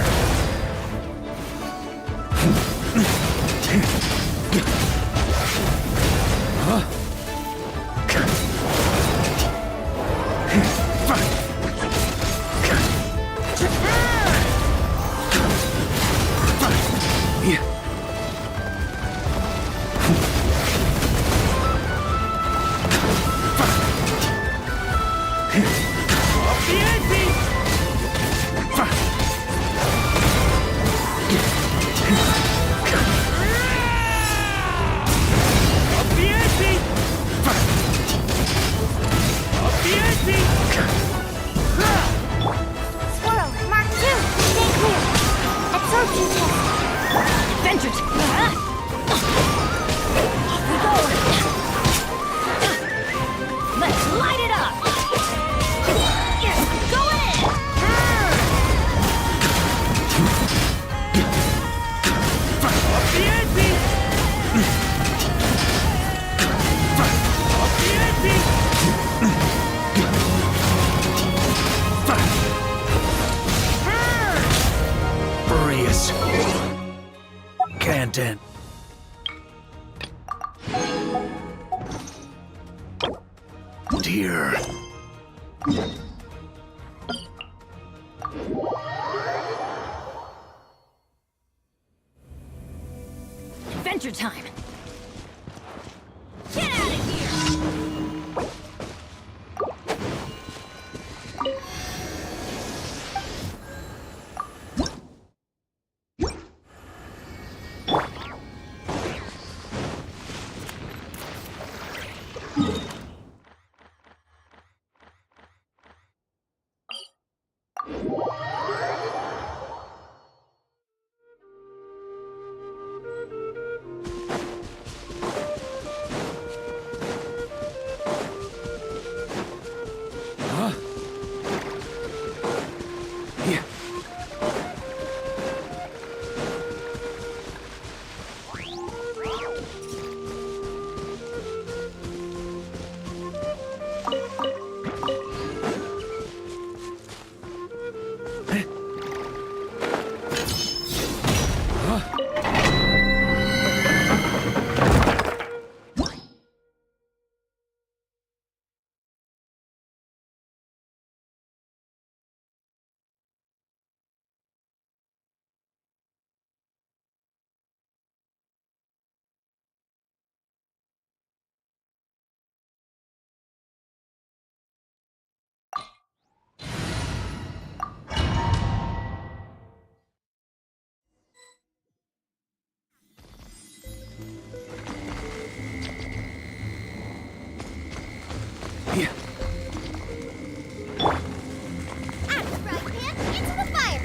Swirl. Mark 2. Stay clear. Absorption test. Adventures! Off we go! Let's light it up! Go in! Furious. Can't end. Dear. Adventure time! Get out of here! Axe fry pan into the fire!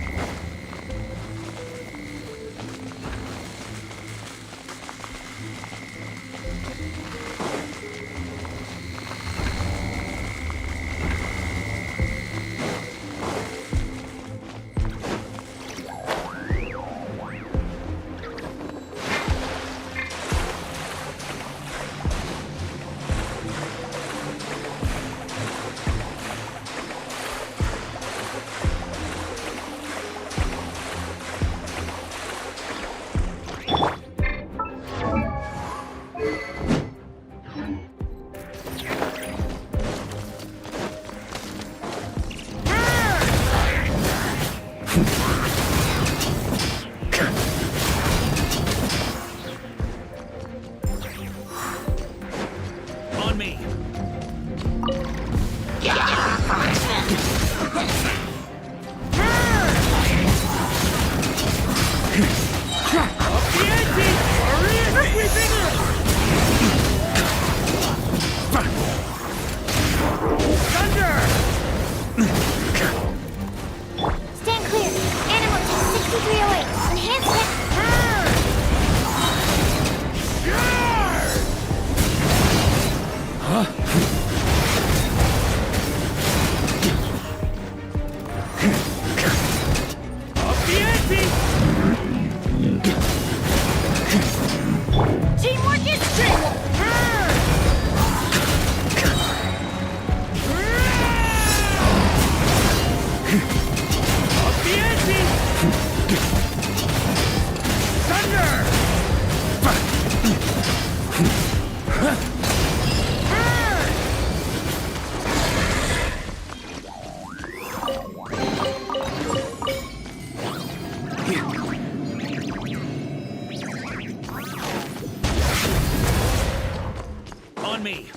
On me. Stand clear! Animal Tech 6308! Enhancement! Teamwork is strength! On me.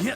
Yeah.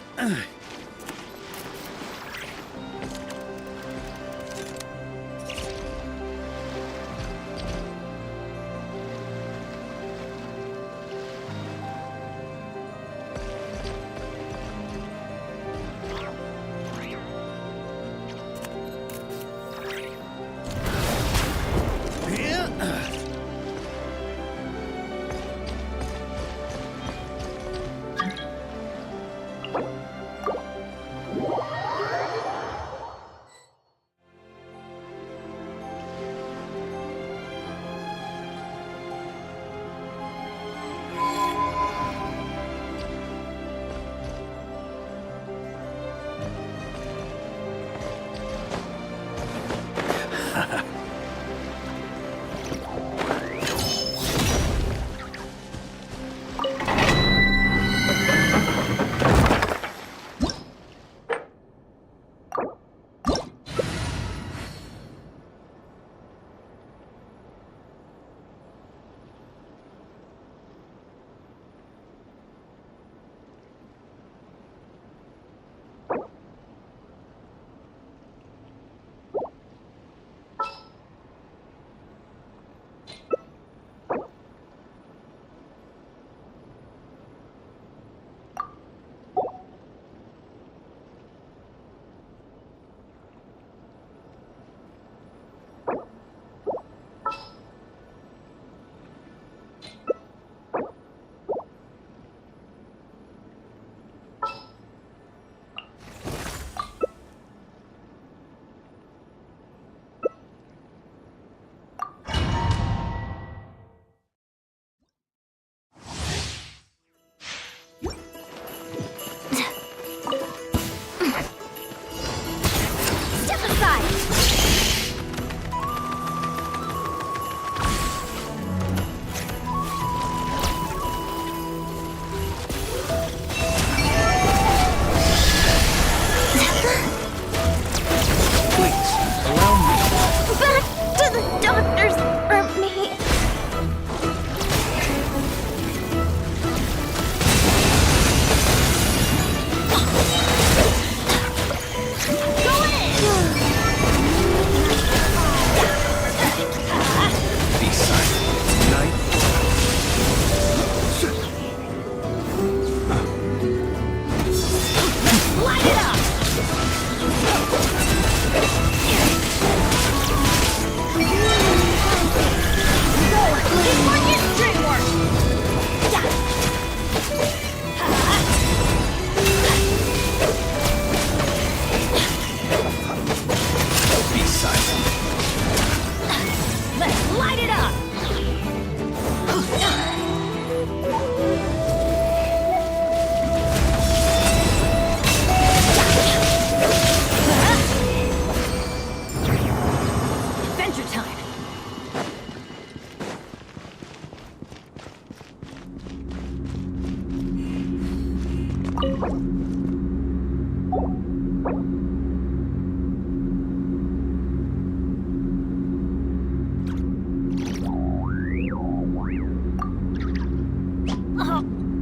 Oh,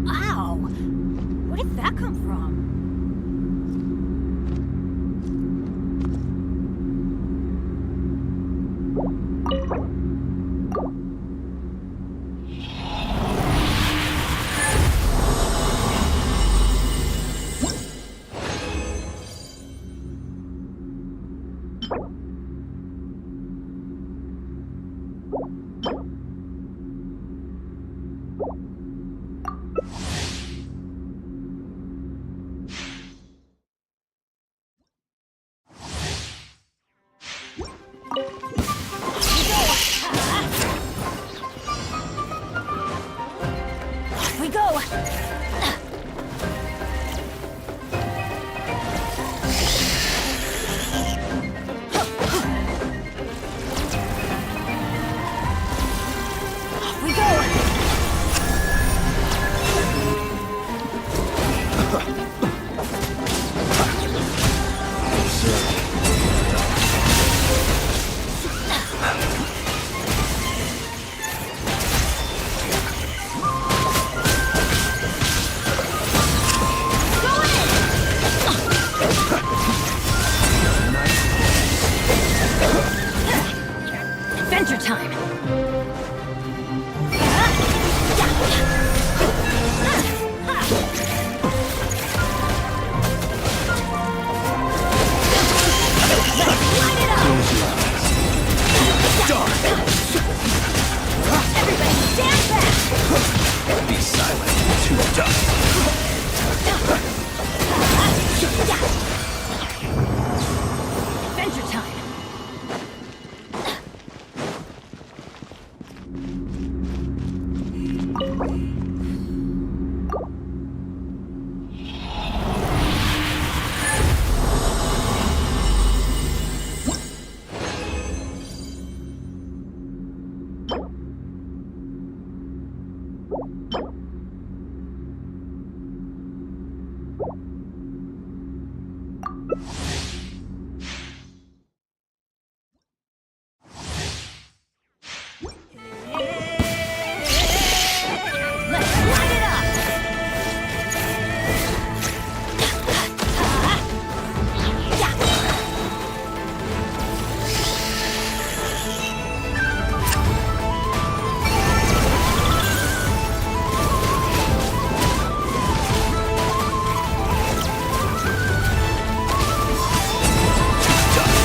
ow! Where did that come from? Off we go! Off we go! Adventure time! Everybody stand back! Be silent, too tough. Adventure time! Let's light it up!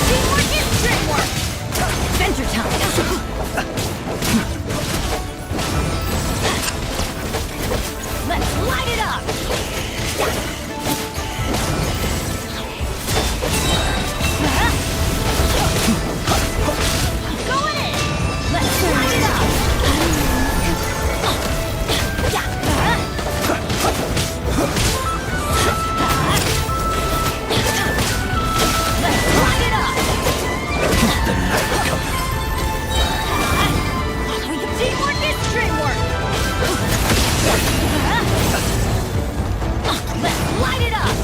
Teamwork is dreamwork! Adventure time! Let's light it up! Going in! Let's light it up! Let's light it up! Teamwork is dreamwork! Let's light it up!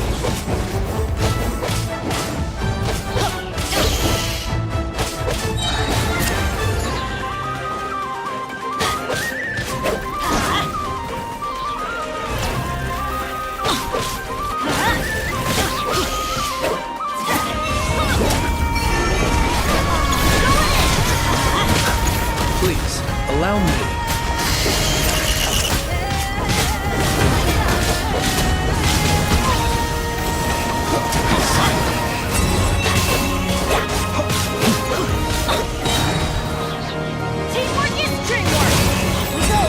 Please, allow me. Teamwork is dreamwork! We go!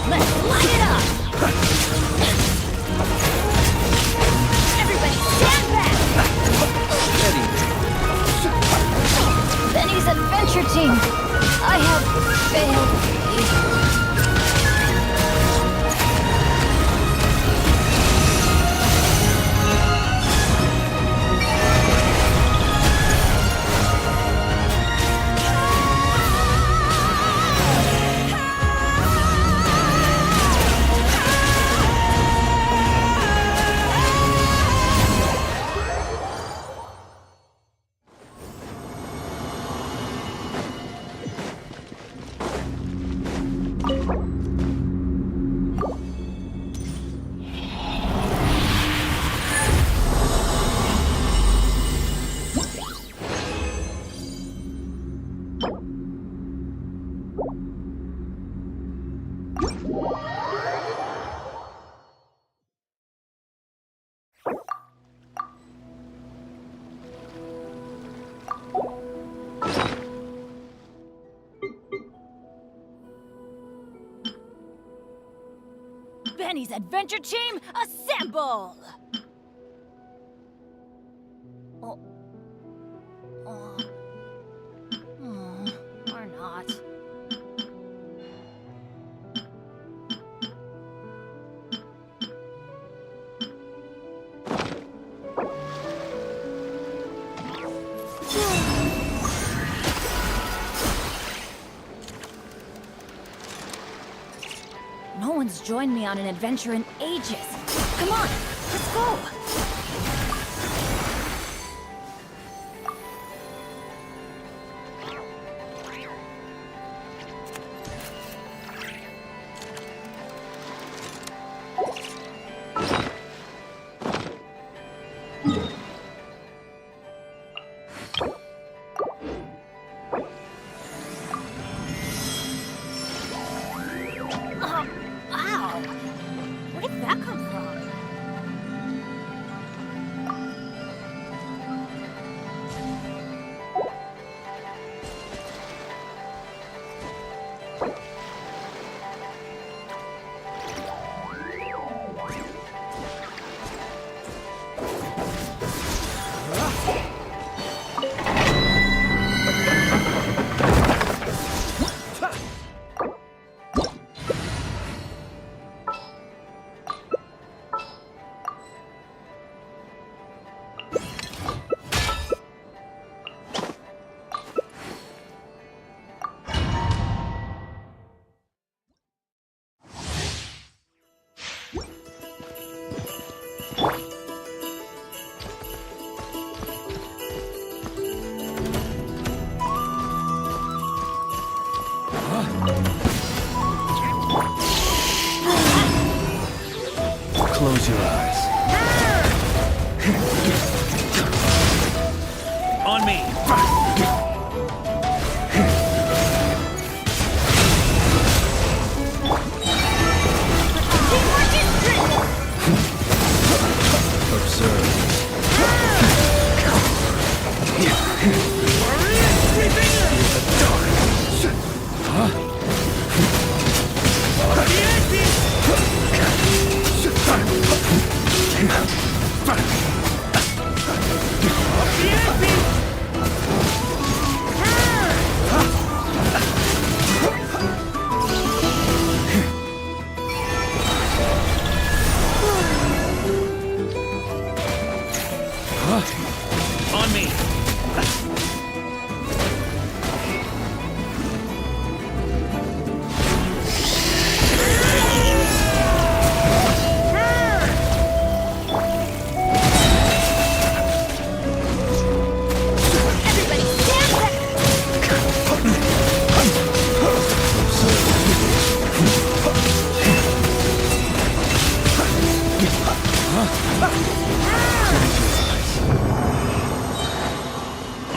Let's light it up! Everybody stand back! Benny's adventure team! I have failed. Penny's adventure team, assemble! Oh. Or not. No one's joined me on an adventure in ages. Come on, let's go! Ow! Where did that come from? Close your eyes. On me! On me!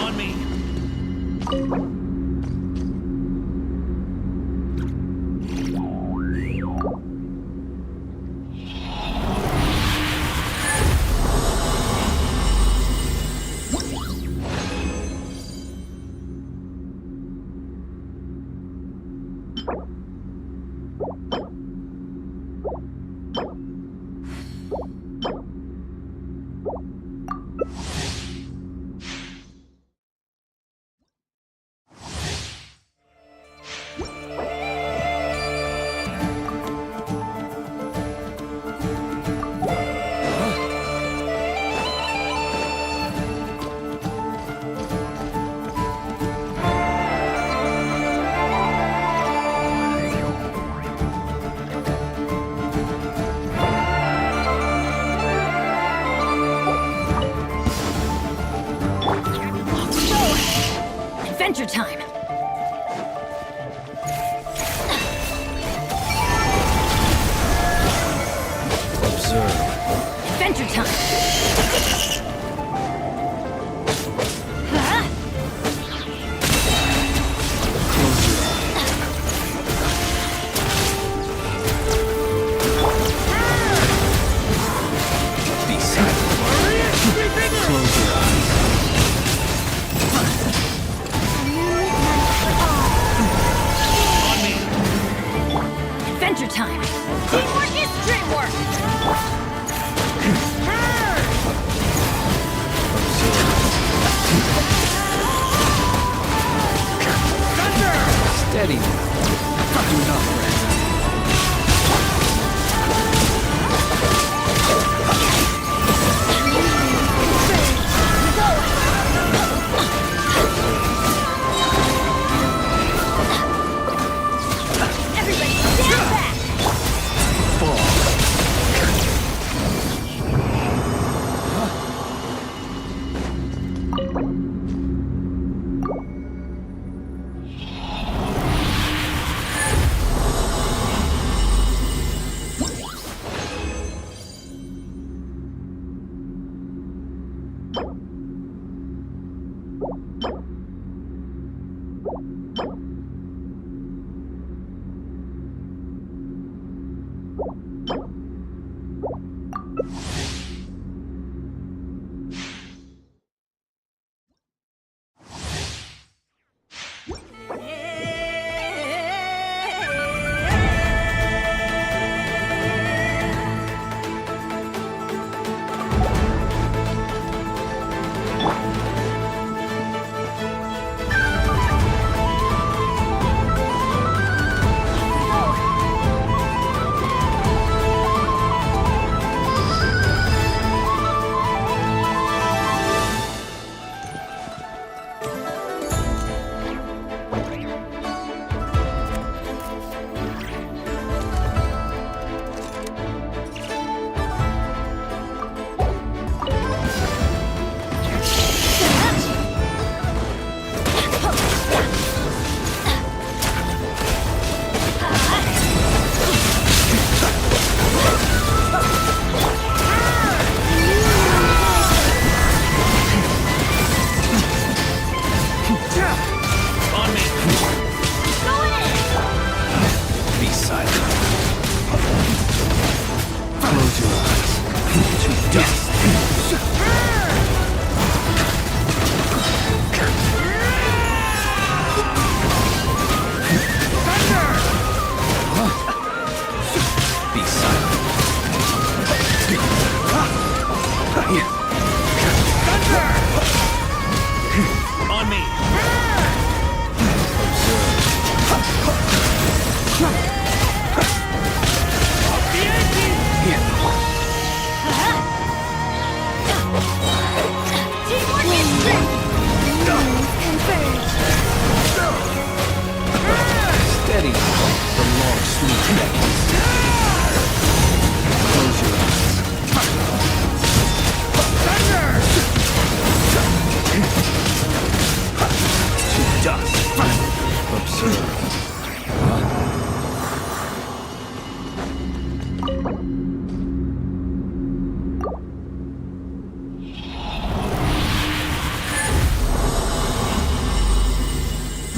On me! Adventure time! Observe. Adventure time! Be silent. Close your eyes.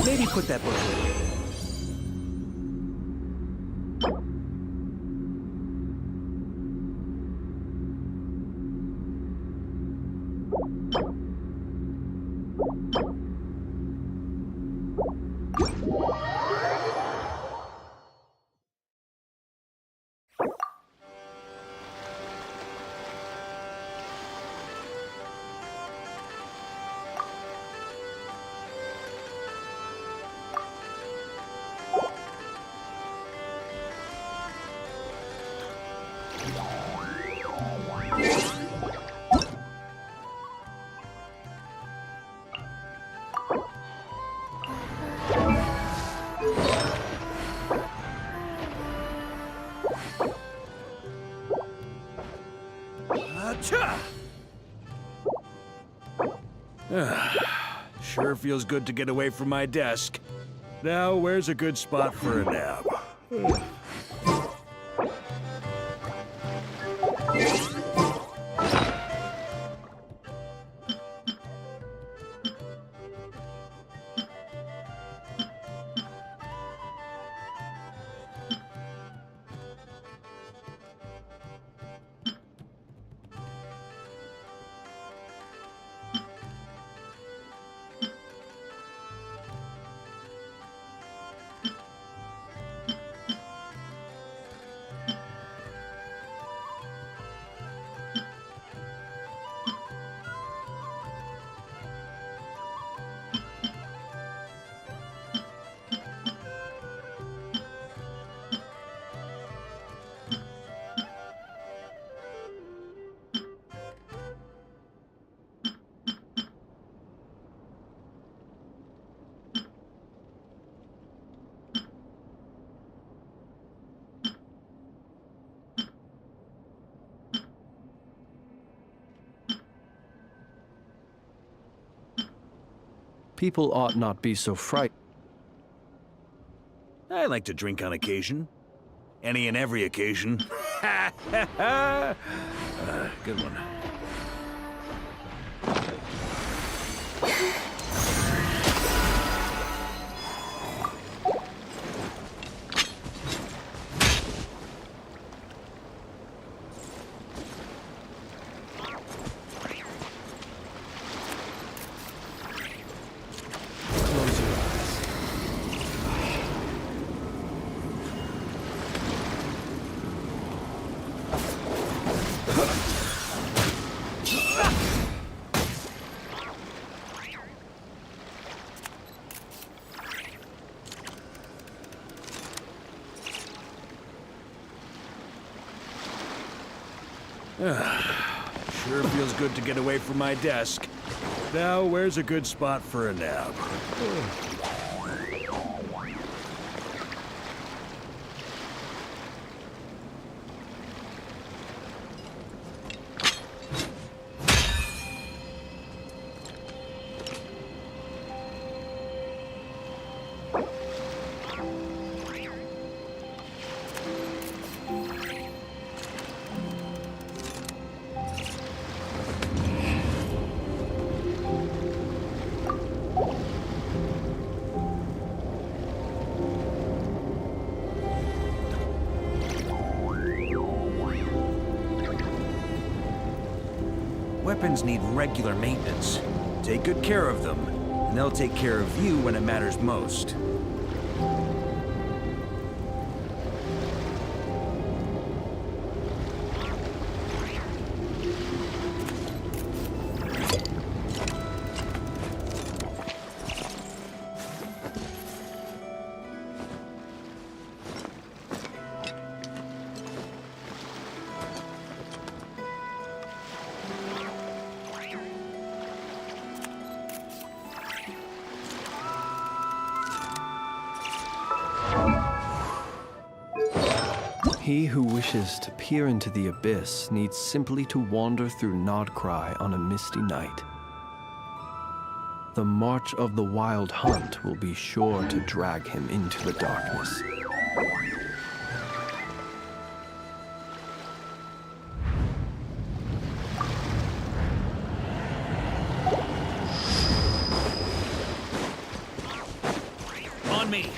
Maybe put that book away. Sure feels good to get away from my desk. Now, where's a good spot for a nap? People ought not be so frightened. I like to drink on occasion. Any and every occasion. Good one. Sure feels good to get away from my desk. Now, where's a good spot for a nap? Weapons need regular maintenance. Take good care of them, and they'll take care of you when it matters most. He who wishes to peer into the abyss needs simply to wander through Nodcry on a misty night. The march of the wild hunt will be sure to drag him into the darkness. On me!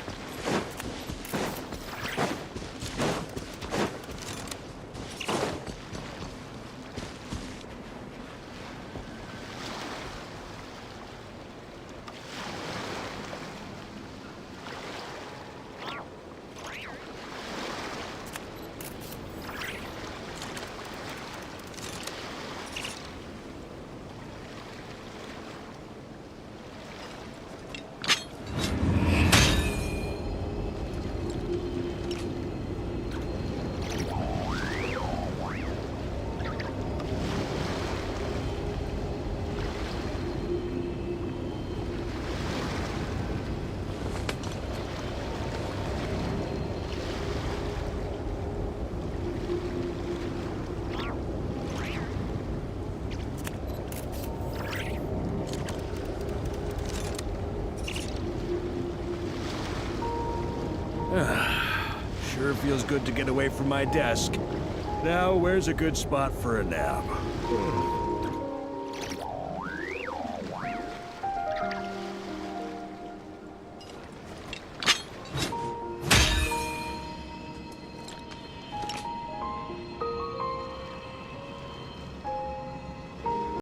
Sure feels good to get away from my desk. Now, where's a good spot for a nap?